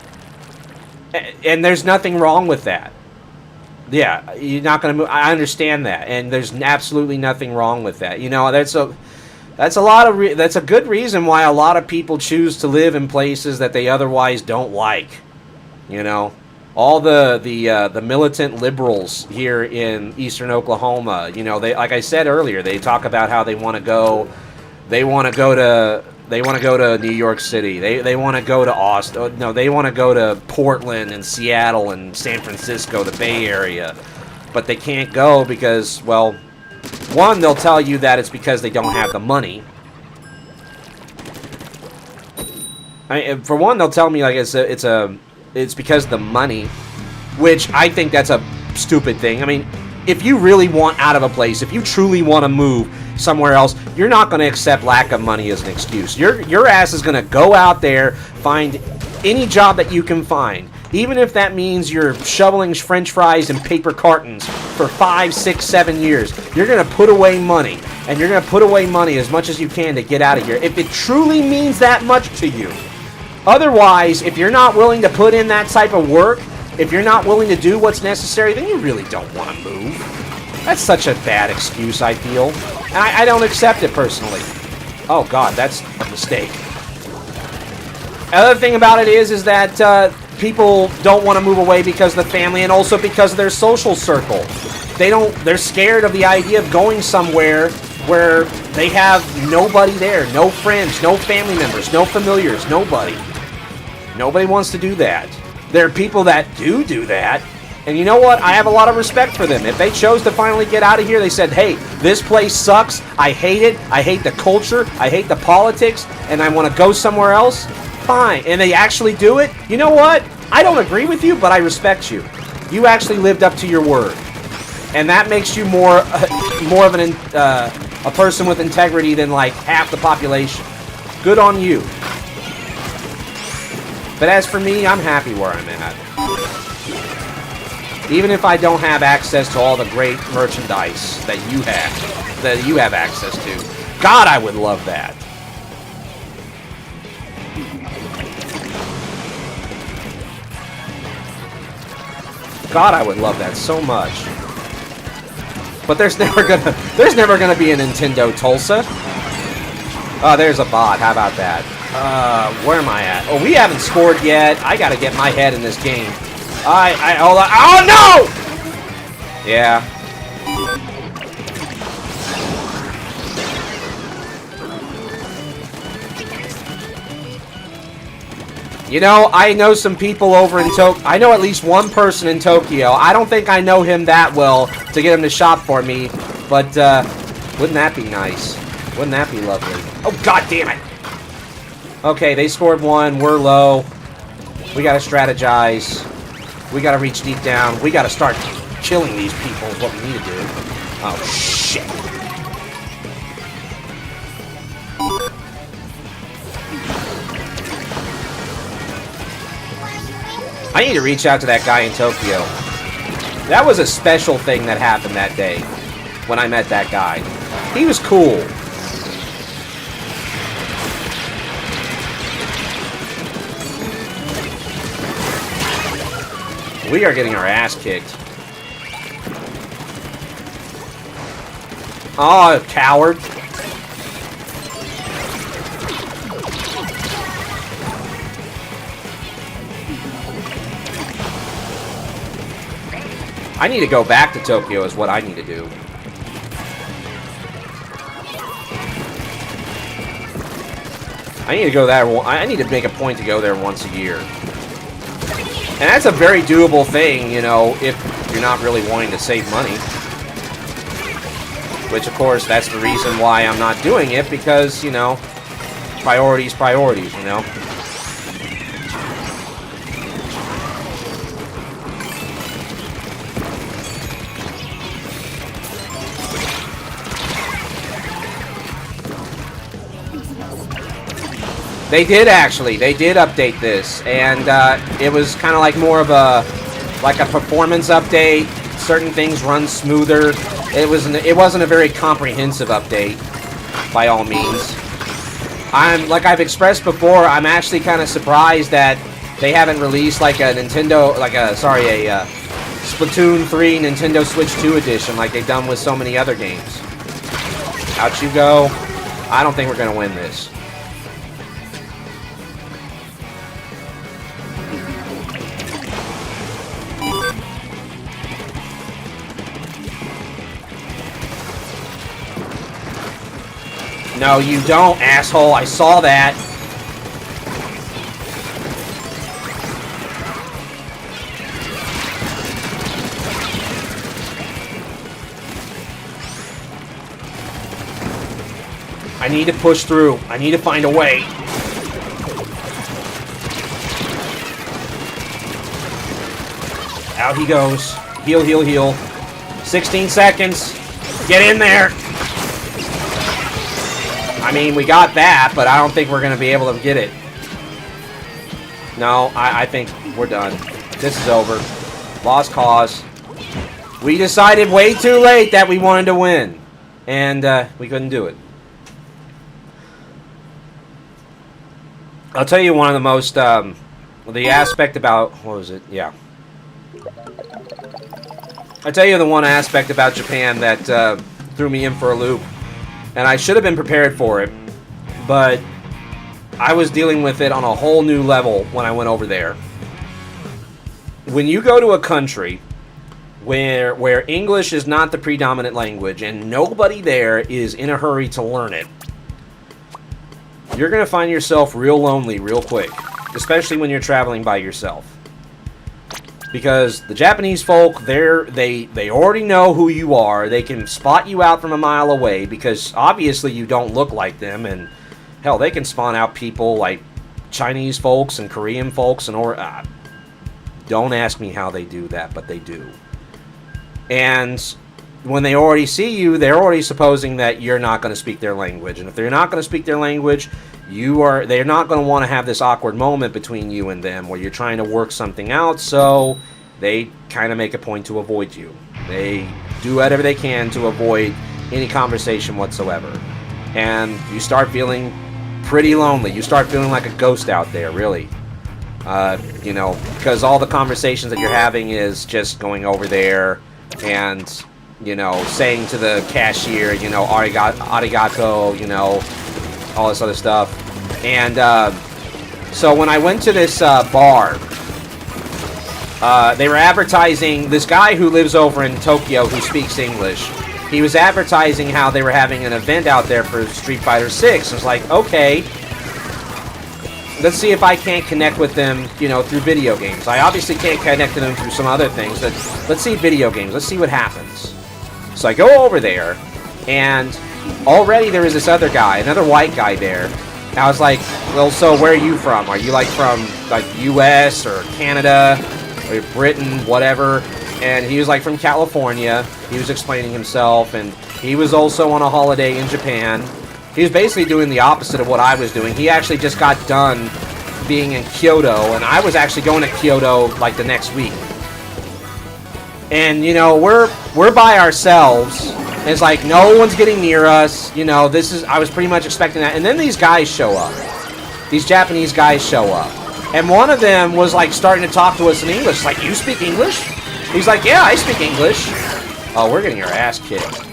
And there's nothing wrong with that. Yeah, you're not going to move. I understand that, and there's absolutely nothing wrong with that. You know, that's a good reason why a lot of people choose to live in places that they otherwise don't like. You know, all the militant liberals here in eastern Oklahoma. You know, they, like I said earlier, they talk about how they want to go to New York City. They want to go to Austin. No, they want to go to Portland and Seattle and San Francisco, the Bay Area. But they can't go because, well, one, they'll tell you that it's because they don't have the money. For one, they'll tell me like it's because of the money, which I think that's a stupid thing. I mean, if you really want out of a place, if you truly want to move somewhere else, you're not going to accept lack of money as an excuse. Your ass is going to go out there, find any job that you can find, even if that means you're shoveling French fries in paper cartons for 5, 6, 7 years. You're going to put away money, and you're going to put away money as much as you can to get out of here, if it truly means that much to you. Otherwise, if you're not willing to put in that type of work, if you're not willing to do what's necessary, then you really don't want to move. That's such a bad excuse, I feel. And I don't accept it personally. Oh, God, that's a mistake. Another thing about it is that people don't want to move away because of the family and also because of their social circle. They're scared of the idea of going somewhere where they have nobody there, no friends, no family members, no familiars, nobody. Nobody wants to do that. There are people that do that. And you know what? I have a lot of respect for them. If they chose to finally get out of here, they said, hey, this place sucks. I hate it. I hate the culture. I hate the politics. And I want to go somewhere else. Fine. And they actually do it. You know what? I don't agree with you, but I respect you. You actually lived up to your word. And that makes you more of a person with integrity than like half the population. Good on you. But as for me, I'm happy where I'm at. Even if I don't have access to all the great merchandise that you have access to. God, I would love that. God, I would love that so much. But there's never gonna be a Nintendo Tulsa. Oh, there's a bot. How about that? Where am I at? Oh, we haven't scored yet. I gotta get my head in this game. Hold on. Oh, no! Yeah. You know, I know some people over in Tokyo. I know at least one person in Tokyo. I don't think I know him that well to get him to shop for me, but wouldn't that be nice? Wouldn't that be lovely? Oh, God damn it! Okay, they scored one. We're low. We gotta strategize. We gotta reach deep down. We gotta start killing these people is what we need to do. Oh, shit. I need to reach out to that guy in Tokyo. That was a special thing that happened that day when I met that guy. He was cool. We are getting our ass kicked. Oh, coward. I need to go back to Tokyo is what I need to do. I need to go there. I need to make a point to go there once a year. And that's a very doable thing, you know, if you're not really wanting to save money. Which, of course, that's the reason why I'm not doing it, because, you know, priorities, you know. They did, actually. They did update this, and it was kind of like more of a performance update. Certain things run smoother. It wasn't a very comprehensive update, by all means. Like I've expressed before, I'm actually kind of surprised that they haven't released like a Splatoon 3 Nintendo Switch 2 edition like they've done with so many other games. Out you go. I don't think we're gonna win this. No, you don't, asshole. I saw that. I need to push through. I need to find a way. Out he goes. Heal, heal, heal. 16 seconds. Get in there. I mean, we got that, but I don't think we're going to be able to get it. No, I think we're done. This is over. Lost cause. We decided way too late that we wanted to win. And we couldn't do it. I'll tell you one of the most, the aspect about, what was it? Yeah. I'll tell you the one aspect about Japan that threw me in for a loop. And I should have been prepared for it, but I was dealing with it on a whole new level when I went over there. When you go to a country where English is not the predominant language and nobody there is in a hurry to learn it, you're going to find yourself real lonely real quick, especially when you're traveling by yourself. Because the Japanese folk, they already know who you are. They can spot you out from a mile away because obviously you don't look like them. And hell, they can spawn out people like Chinese folks and Korean folks. And don't ask me how they do that, but they do. And when they already see you, they're already supposing that you're not going to speak their language. And if they're not going to speak their language, they're not going to want to have this awkward moment between you and them where you're trying to work something out, so they kind of make a point to avoid you. They do whatever they can to avoid any conversation whatsoever. And you start feeling pretty lonely. You start feeling like a ghost out there, really. You know, because all the conversations that you're having is just going over there and, you know, saying to the cashier, you know, arigato, you know, all this other stuff. And so when I went to this bar, they were advertising, this guy who lives over in Tokyo who speaks English, he was advertising how they were having an event out there for Street Fighter 6. I was like, okay, let's see if I can't connect with them, you know, through video games. I obviously can't connect to them through some other things, but let's see video games. Let's see what happens. So I go over there, and already there is this other guy, another white guy there. And I was like, well, so where are you from? Are you, like, from, like, U.S. or Canada or Britain, whatever? And he was, like, from California. He was explaining himself, and he was also on a holiday in Japan. He was basically doing the opposite of what I was doing. He actually just got done being in Kyoto, and I was actually going to Kyoto, like, the next week. And, you know, we're by ourselves. And it's like, no one's getting near us. You know, I was pretty much expecting that. And then these guys show up. These Japanese guys show up. And one of them was, like, starting to talk to us in English. It's like, you speak English? He's like, yeah, I speak English. Oh, we're getting our ass kicked.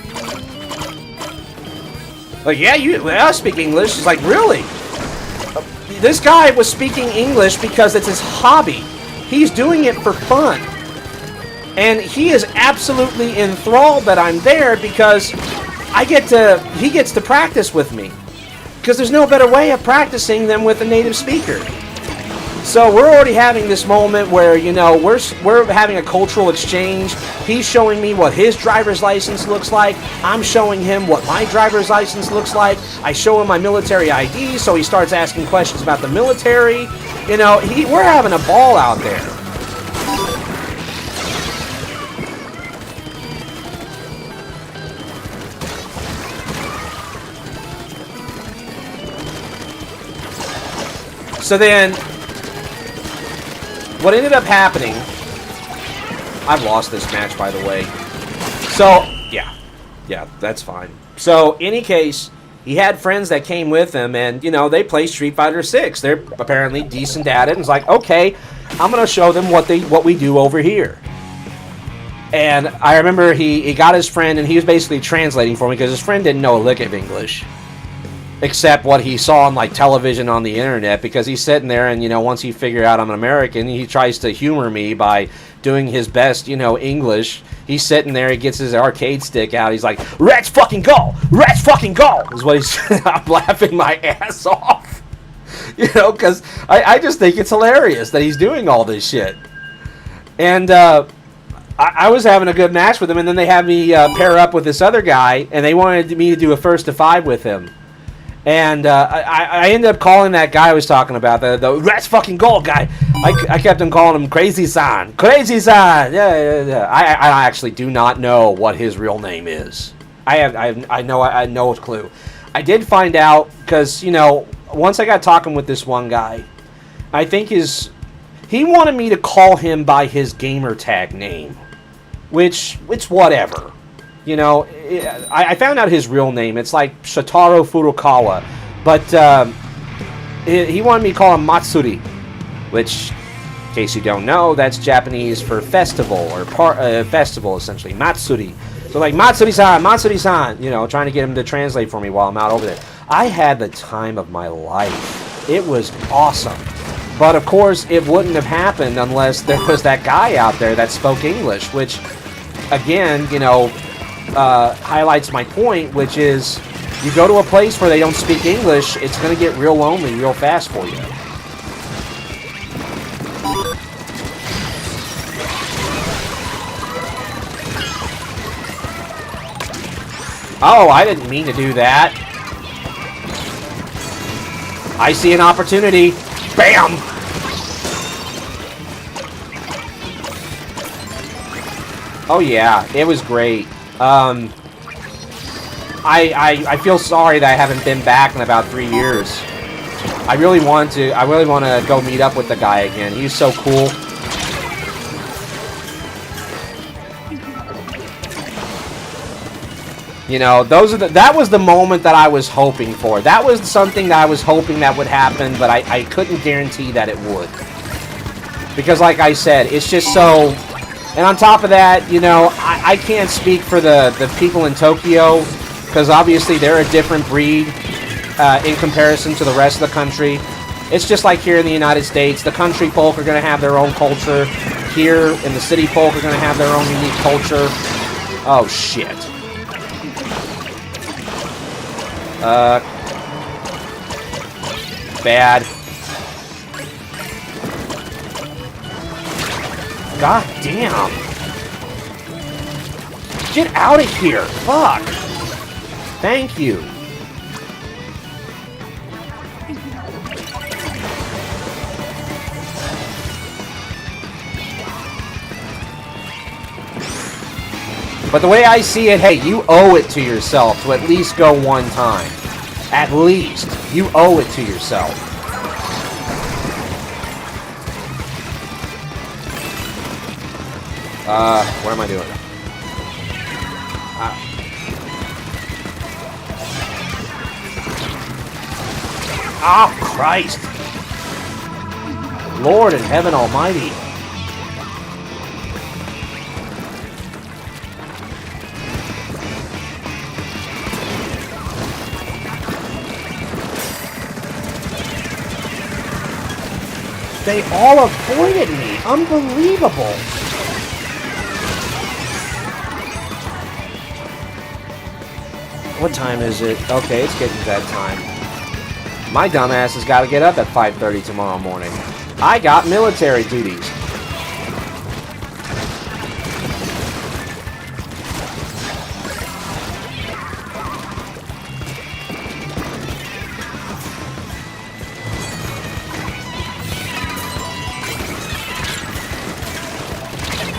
Like, yeah, I speak English. It's like, really? This guy was speaking English because it's his hobby. He's doing it for fun. And he is absolutely enthralled that I'm there because he gets to practice with me. Because there's no better way of practicing than with a native speaker. So we're already having this moment where, you know, we're having a cultural exchange. He's showing me what his driver's license looks like. I'm showing him what my driver's license looks like. I show him my military ID, so he starts asking questions about the military. You know, we're having a ball out there. So then, what ended up happening, I've lost this match, by the way. So, yeah, that's fine. So, in any case, he had friends that came with him, and, you know, they play Street Fighter 6. They're apparently decent at it, and it's like, okay, I'm going to show them what we do over here. And I remember he got his friend, and he was basically translating for me, because his friend didn't know a lick of English. Except what he saw on, like, television on the internet, because he's sitting there and, you know, once he figured out I'm an American, he tries to humor me by doing his best, you know, English. He's sitting there, he gets his arcade stick out, he's like, let's fucking go! Let's fucking go! Is what he's I'm laughing my ass off. You know, because I just think it's hilarious that he's doing all this shit. And, I was having a good match with him, and then they had me pair up with this other guy, and they wanted me to do a 1-to-5 with him. And I ended up calling that guy I was talking about, the let's fucking go guy. I kept on calling him Crazy-san. Crazy-san! Yeah. I actually do not know what his real name is. I have no clue. I did find out, because, you know, once I got talking with this one guy, I think he wanted me to call him by his gamer tag name. Which, it's whatever. You know, I found out his real name. It's like Shotaro Furukawa. But he wanted me to call him Matsuri. Which, in case you don't know, that's Japanese for festival, or festival, essentially. Matsuri. So like, Matsuri-san, Matsuri-san. You know, trying to get him to translate for me while I'm out over there. I had the time of my life. It was awesome. But, of course, it wouldn't have happened unless there was that guy out there that spoke English. Which, again, you know, highlights my point, which is you go to a place where they don't speak English, it's going to get real lonely real fast for you. Oh, I didn't mean to do that. I see an opportunity. Bam! Oh yeah, it was great. I feel sorry that I haven't been back in about 3 years. I really want to go meet up with the guy again. He's so cool. You know, that was the moment that I was hoping for. That was something that I was hoping that would happen, but I couldn't guarantee that it would. Because like I said, it's just so... And on top of that, you know, I can't speak for the people in Tokyo, because obviously they're a different breed in comparison to the rest of the country. It's just like here in the United States, the country folk are going to have their own culture. Here in the city folk are going to have their own unique culture. Oh, shit. Bad. God damn. Get out of here. Fuck. Thank you. But the way I see it, hey, you owe it to yourself to at least go one time. At least. You owe it to yourself. What am I doing? Oh, Christ. Lord in heaven almighty. They all avoided me. Unbelievable. What time is it? Okay, it's getting bedtime. My dumbass has got to get up at 5:30 tomorrow morning. I got military duties.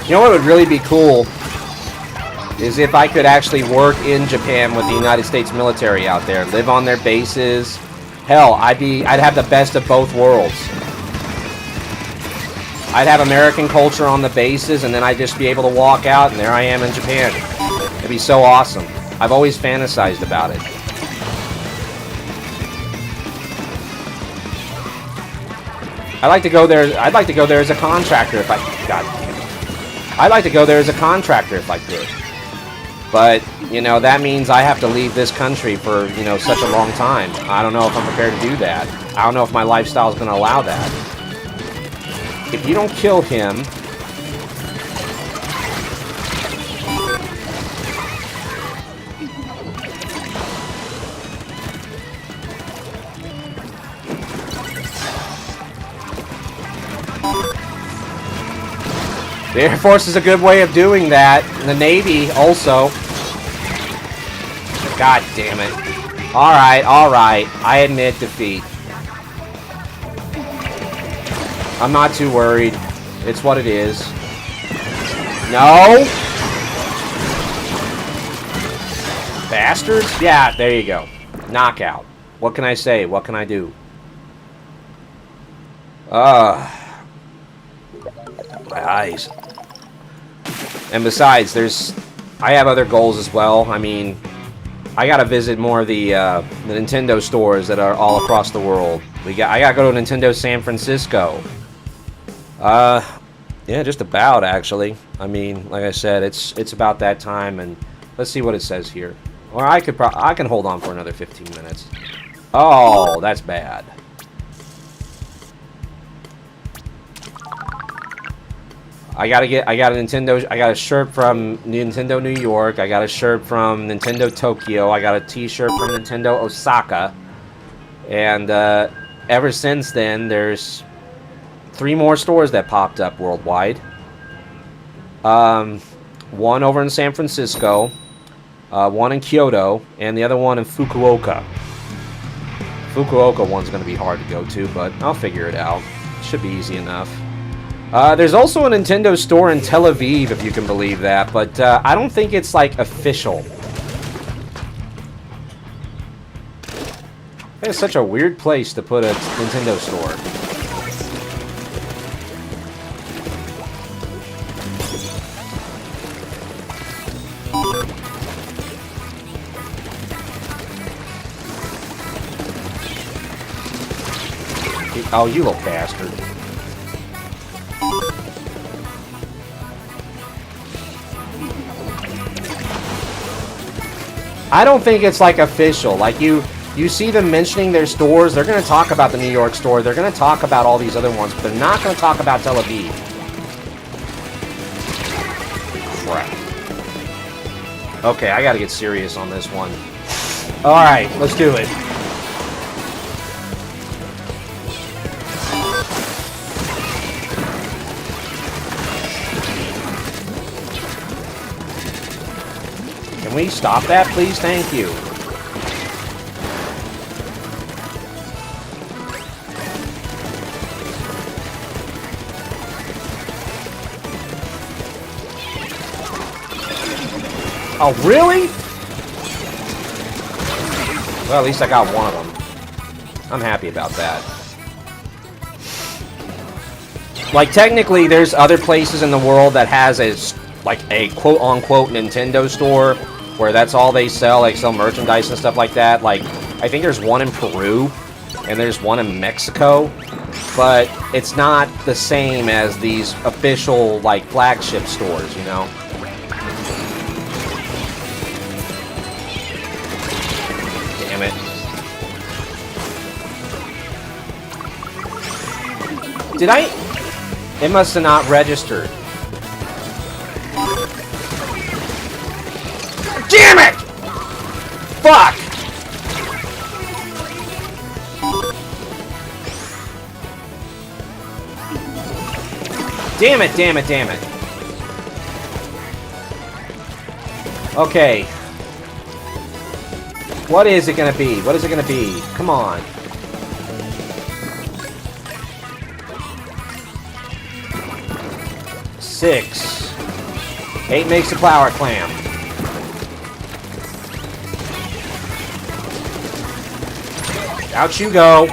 You know what would really be cool is if I could actually work in Japan with the United States military out there, live on their bases. Hell, I'd have the best of both worlds. I'd have American culture on the bases, and then I'd just be able to walk out, and there I am in Japan. It'd be so awesome. I've always fantasized about it. I'd like to go there as a contractor if I... God damn it. I'd like to go there as a contractor if I could. But, you know, that means I have to leave this country for, you know, such a long time. I don't know if I'm prepared to do that. I don't know if my lifestyle is going to allow that. If you don't kill him... The Air Force is a good way of doing that. And the Navy also. God damn it. Alright, alright. I admit defeat. I'm not too worried. It's what it is. No! Bastards? Yeah, there you go. Knockout. What can I say? What can I do? My eyes. And besides, I have other goals as well. I mean, I gotta visit more of the Nintendo stores that are all across the world. I gotta go to Nintendo San Francisco. Yeah, just about actually. I mean, like I said, it's about that time, and let's see what it says here. Or I can hold on for another 15 minutes. Oh, that's bad. I got a shirt from Nintendo New York. I got a shirt from Nintendo Tokyo. I got a t-shirt from Nintendo Osaka. And ever since then, there's 3 more stores that popped up worldwide. One over in San Francisco, one in Kyoto, and the other one in Fukuoka. Fukuoka one's going to be hard to go to, but I'll figure it out. It should be easy enough. There's also a Nintendo store in Tel Aviv, if you can believe that, but I don't think it's, like, official. That is such a weird place to put a Nintendo store. Oh, you little bastard. I don't think it's, like, official. Like, you see them mentioning their stores, they're going to talk about the New York store, they're going to talk about all these other ones, but they're not going to talk about Tel Aviv. Crap. Okay, I got to get serious on this one. Alright, let's do it. Can we stop that, please? Thank you. Oh, really? Well, at least I got one of them. I'm happy about that. Like, technically, there's other places in the world that has a quote-unquote Nintendo store where that's all they sell, like sell merchandise and stuff like that. Like, I think there's one in Peru, and there's one in Mexico, but it's not the same as these official, like, flagship stores, you know? Damn it. Did I? It must have not registered. Damn it! Fuck! Damn it, damn it, damn it. Okay. What is it gonna be? What is it gonna be? Come on. Six. 8 makes a flower clam. Out you go.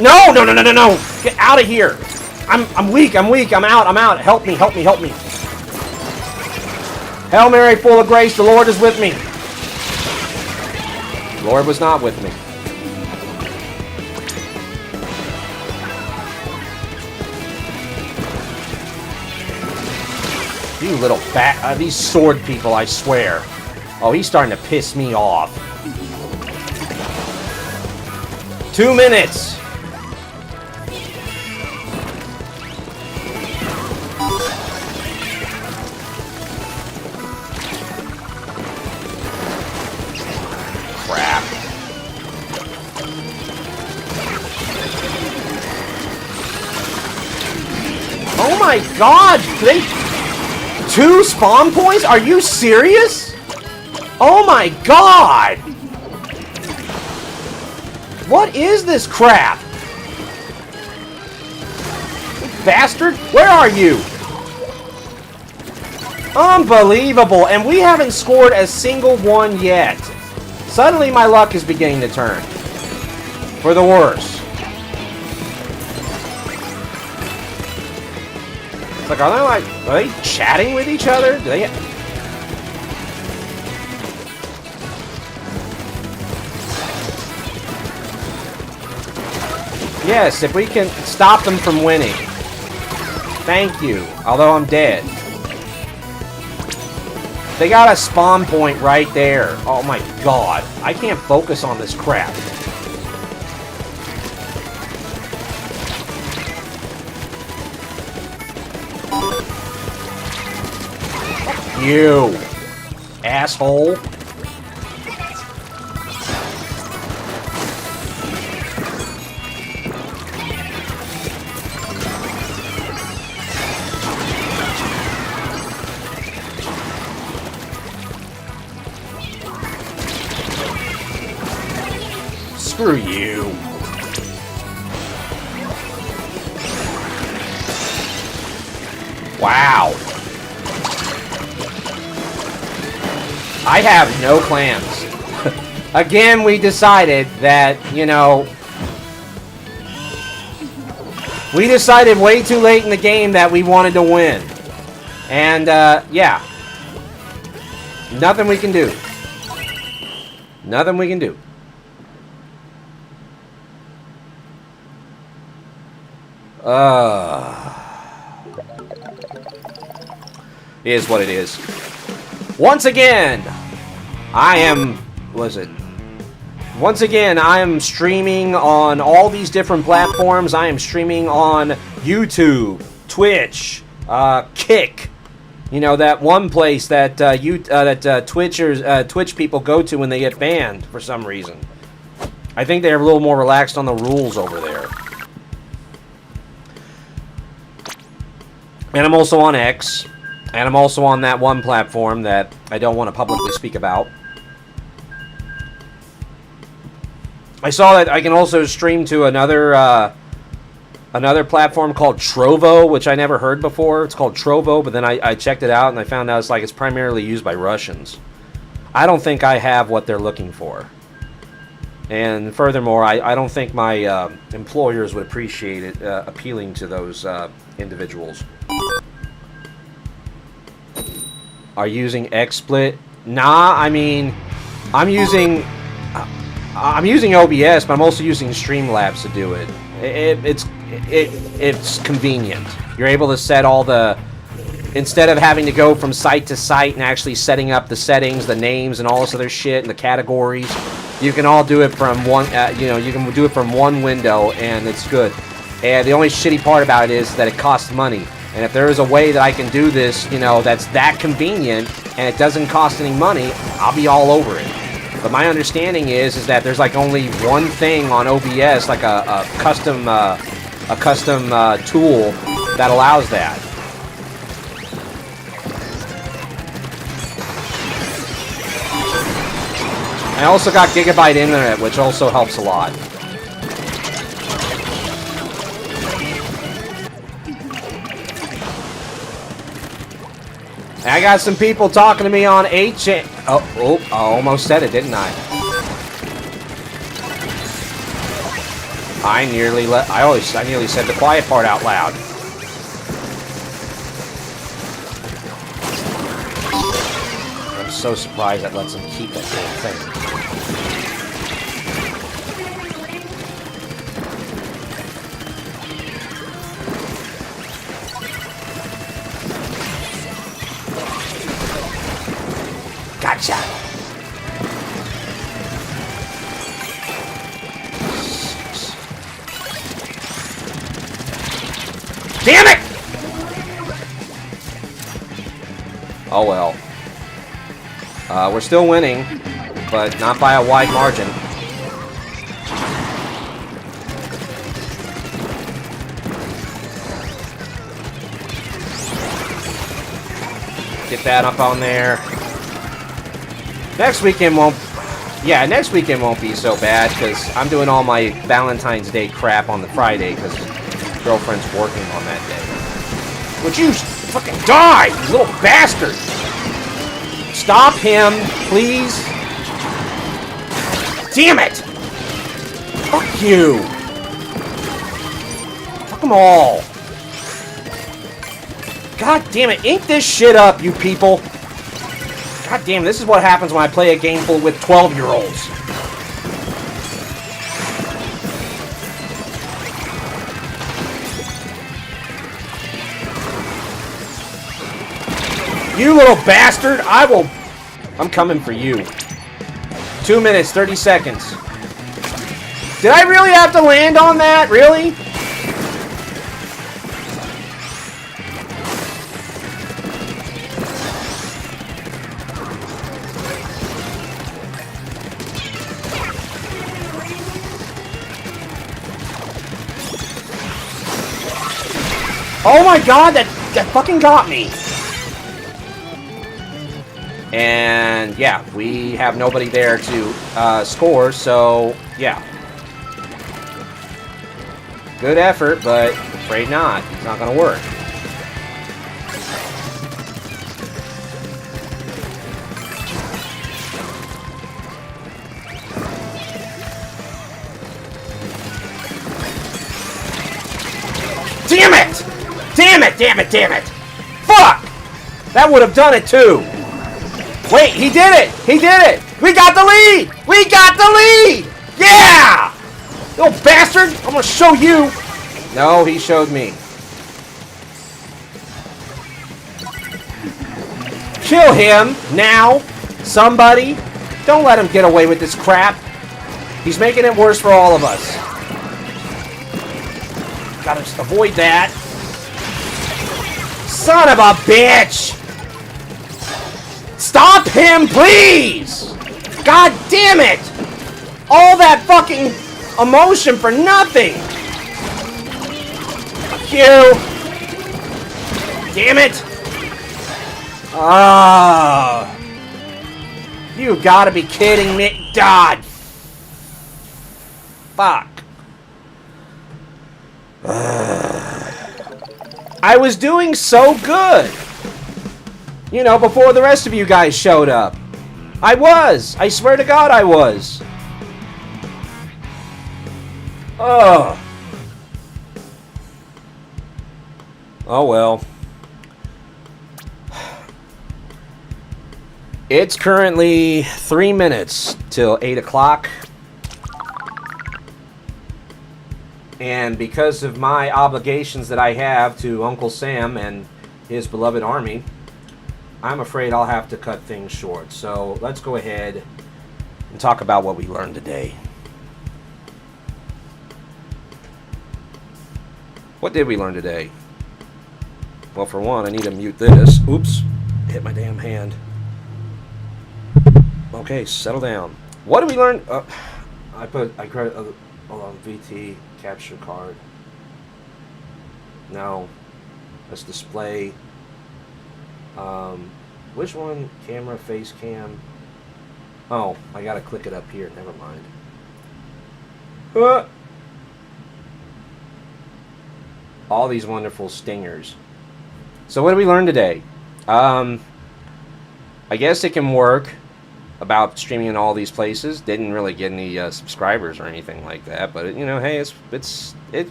No, no, no, no, no, no. Get out of here. I'm weak, I'm weak, I'm out. Help me, help me, help me. Hail Mary, full of grace, the Lord is with me. The Lord was not with me. You little fat... these sword people, I swear. Oh, he's starting to piss me off. 2 minutes! Crap. Oh my god! They... 2 spawn points? Are you serious? Oh my god! What is this crap? Bastard, where are you? Unbelievable, and we haven't scored a single one yet. Suddenly my luck is beginning to turn. For the worse. It's like, are they chatting with each other? Do they... Yes, if we can stop them from winning. Thank you. Although I'm dead. They got a spawn point right there. Oh my god. I can't focus on this crap. Fuck you. Asshole. Screw you. Wow. I have no clams. Again, we decided that, you know, we decided way too late in the game that we wanted to win. And, yeah. Nothing we can do. Nothing we can do. Is what it is. Once again, I am... Was it? Once again, I am streaming on all these different platforms. I am streaming on YouTube, Twitch, Kick. You know, that one place that Twitch people go to when they get banned for some reason. I think they're a little more relaxed on the rules over there. And I'm also on X. And I'm also on that one platform that I don't want to publicly speak about. I saw that I can also stream to another platform called Trovo, which I never heard before. It's called Trovo, but then I checked it out and I found out it's primarily used by Russians. I don't think I have what they're looking for. And furthermore, I don't think my employers would appreciate it appealing to those individuals. Are you using XSplit? Nah, I mean, I'm using OBS, but I'm also using Streamlabs to do it. It's convenient. You're able to set all the... Instead of having to go from site to site and actually setting up the settings, the names, and all this other shit, and the categories, you can all do it from one... you can do it from one window, and it's good. And the only shitty part about it is that it costs money. And if there is a way that I can do this, you know, that's that convenient, and it doesn't cost any money, I'll be all over it. But my understanding is that there's like only one thing on OBS, like a custom tool that allows that. I also got gigabyte internet, which also helps a lot. I got some people talking to me on 8chan. Oh, I almost said it, didn't I? I nearly said the quiet part out loud. I'm so surprised that lets them keep that damn thing. Gotcha! Damn it! Oh well. We're still winning, but not by a wide margin. Get that up on there. Next weekend won't be so bad because I'm doing all my Valentine's Day crap on the Friday because girlfriend's working on that day. Would you fucking die, you little bastard! Stop him, please. Damn it! Fuck you. Fuck them all. God damn it! Ink this shit up, you people. God damn, this is what happens when I play a game full with 12-year-olds. You little bastard! I'm coming for you. 2 minutes, 30 seconds. Did I really have to land on that? Really? Oh my god, that fucking got me! And yeah, we have nobody there to score, so yeah. Good effort, but afraid not. It's not gonna work. Damn it! Damn it, damn it, damn it! Fuck! That would have done it too. Wait, he did it! He did it! We got the lead! We got the lead! Yeah! You little bastard! I'm gonna show you! No, he showed me. Kill him now! Somebody! Don't let him get away with this crap. He's making it worse for all of us. Gotta just avoid that. Son of a bitch! Stop him, please! God damn it! All that fucking emotion for nothing! Fuck you! Damn it! Ah! You gotta be kidding me! God! Fuck. I was doing so good! You know, before the rest of you guys showed up. I was! I swear to God I was! Ugh. Oh well. It's currently 3 minutes till 8 o'clock. And because of my obligations that I have to Uncle Sam and his beloved army, I'm afraid I'll have to cut things short. So let's go ahead and talk about what we learned today. What did we learn today? Well, for one, I need to mute this. Oops. Hit my damn hand. Okay, settle down. What did we learn? Hold on, VT capture card. No. Let's display. Which one? Camera, face cam. Oh, I gotta click it up here. Never mind. All these wonderful stingers. So what did we learn today? I guess it can work about streaming in all these places. Didn't really get any subscribers or anything like that, but you know, hey, it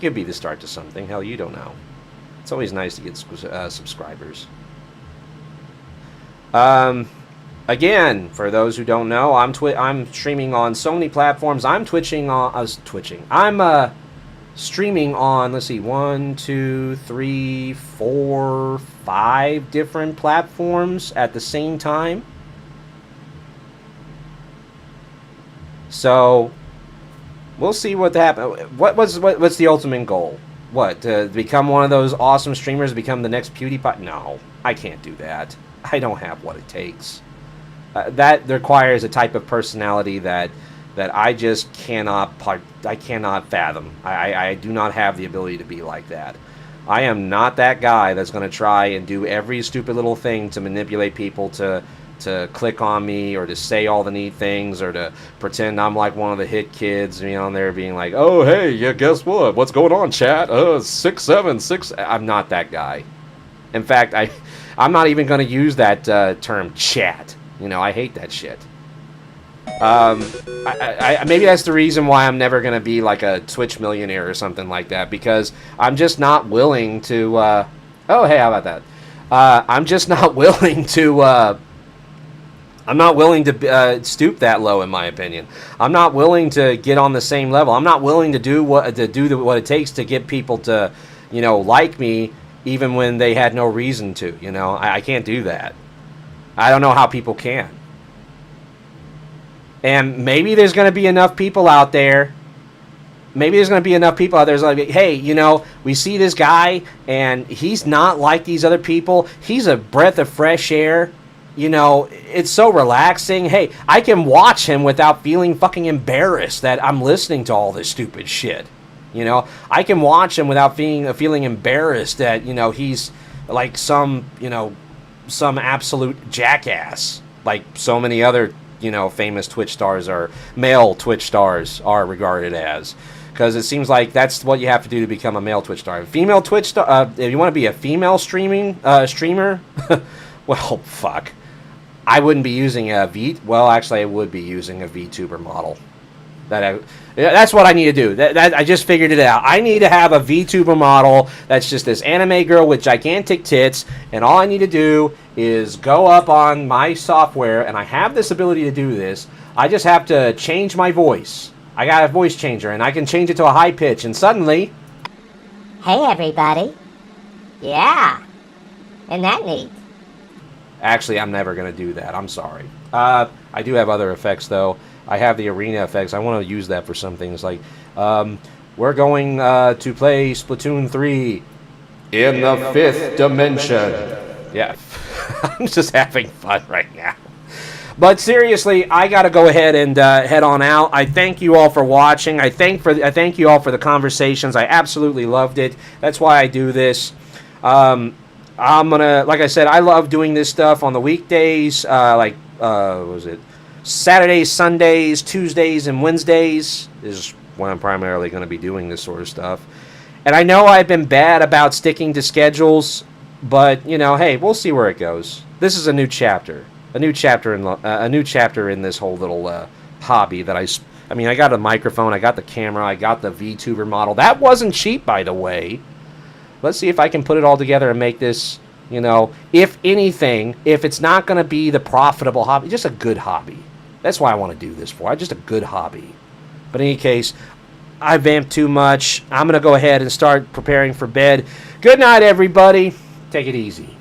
could be the start to something. Hell, you don't know. It's always nice to get subscribers. Again, for those who don't know, I'm streaming on so many platforms. I'm streaming on, let's see, 1, 2, 3, 4, 5 different platforms at the same time. So we'll see what happens. What's the ultimate goal? What, to become one of those awesome streamers, become the next PewDiePie? No, I can't do that. I don't have what it takes. That requires a type of personality that I just cannot fathom. I do not have the ability to be like that. I am not that guy that's going to try and do every stupid little thing to manipulate people to click on me, or to say all the neat things, or to pretend I'm like one of the hit kids, you know, and they're being like, oh, hey, yeah, guess what? What's going on, chat? 676. I'm not that guy. In fact, I'm not even going to use that term chat. You know, I hate that shit. Maybe that's the reason why I'm never going to be like a Twitch millionaire or something like that, because I'm just not willing to, oh, hey, how about that? I'm just not willing to, I'm not willing to stoop that low, in my opinion. I'm not willing to get on the same level. I'm not willing to do what it takes to get people to, you know, like me, even when they had no reason to. You know, I can't do that. I don't know how people can. And maybe there's going to be enough people out there. Maybe there's going to be enough people out there that's like, hey, you know, we see this guy, and he's not like these other people. He's a breath of fresh air. You know, it's so relaxing. Hey, I can watch him without feeling fucking embarrassed that I'm listening to all this stupid shit. You know, I can watch him without feeling embarrassed that, you know, he's like some absolute jackass, like so many other, you know, famous Twitch stars, or male Twitch stars are regarded as. Because it seems like that's what you have to do to become a male Twitch star. Female Twitch star, if you want to be a female streamer, well, fuck. I wouldn't be using a well, actually, I would be using a VTuber model. That's what I need to do. I just figured it out. I need to have a VTuber model that's just this anime girl with gigantic tits, and all I need to do is go up on my software, and I have this ability to do this. I just have to change my voice. I got a voice changer, and I can change it to a high pitch, and suddenly... Hey, everybody. Yeah. Isn't that neat? Actually, I'm never going to do that. I'm sorry. I do have other effects, though. I have the arena effects. I want to use that for some things. Like, we're going to play Splatoon 3 in the 5th dimension. Yeah. I'm just having fun right now. But seriously, I got to go ahead and head on out. I thank you all for watching. I thank you all for the conversations. I absolutely loved it. That's why I do this. I'm gonna, like I said, I love doing this stuff on the weekdays. What was it? Saturdays, Sundays, Tuesdays, and Wednesdays is when I'm primarily going to be doing this sort of stuff. And I know I've been bad about sticking to schedules, but you know, hey, we'll see where it goes. This is a new chapter, a new chapter in this whole little hobby that I mean, I got a microphone, I got the camera, I got the VTuber model. That wasn't cheap, by the way. Let's see if I can put it all together and make this, you know, if anything, if it's not going to be the profitable hobby, just a good hobby. That's why I want to do this for. Just a good hobby. But in any case, I vamped too much. I'm going to go ahead and start preparing for bed. Good night, everybody. Take it easy.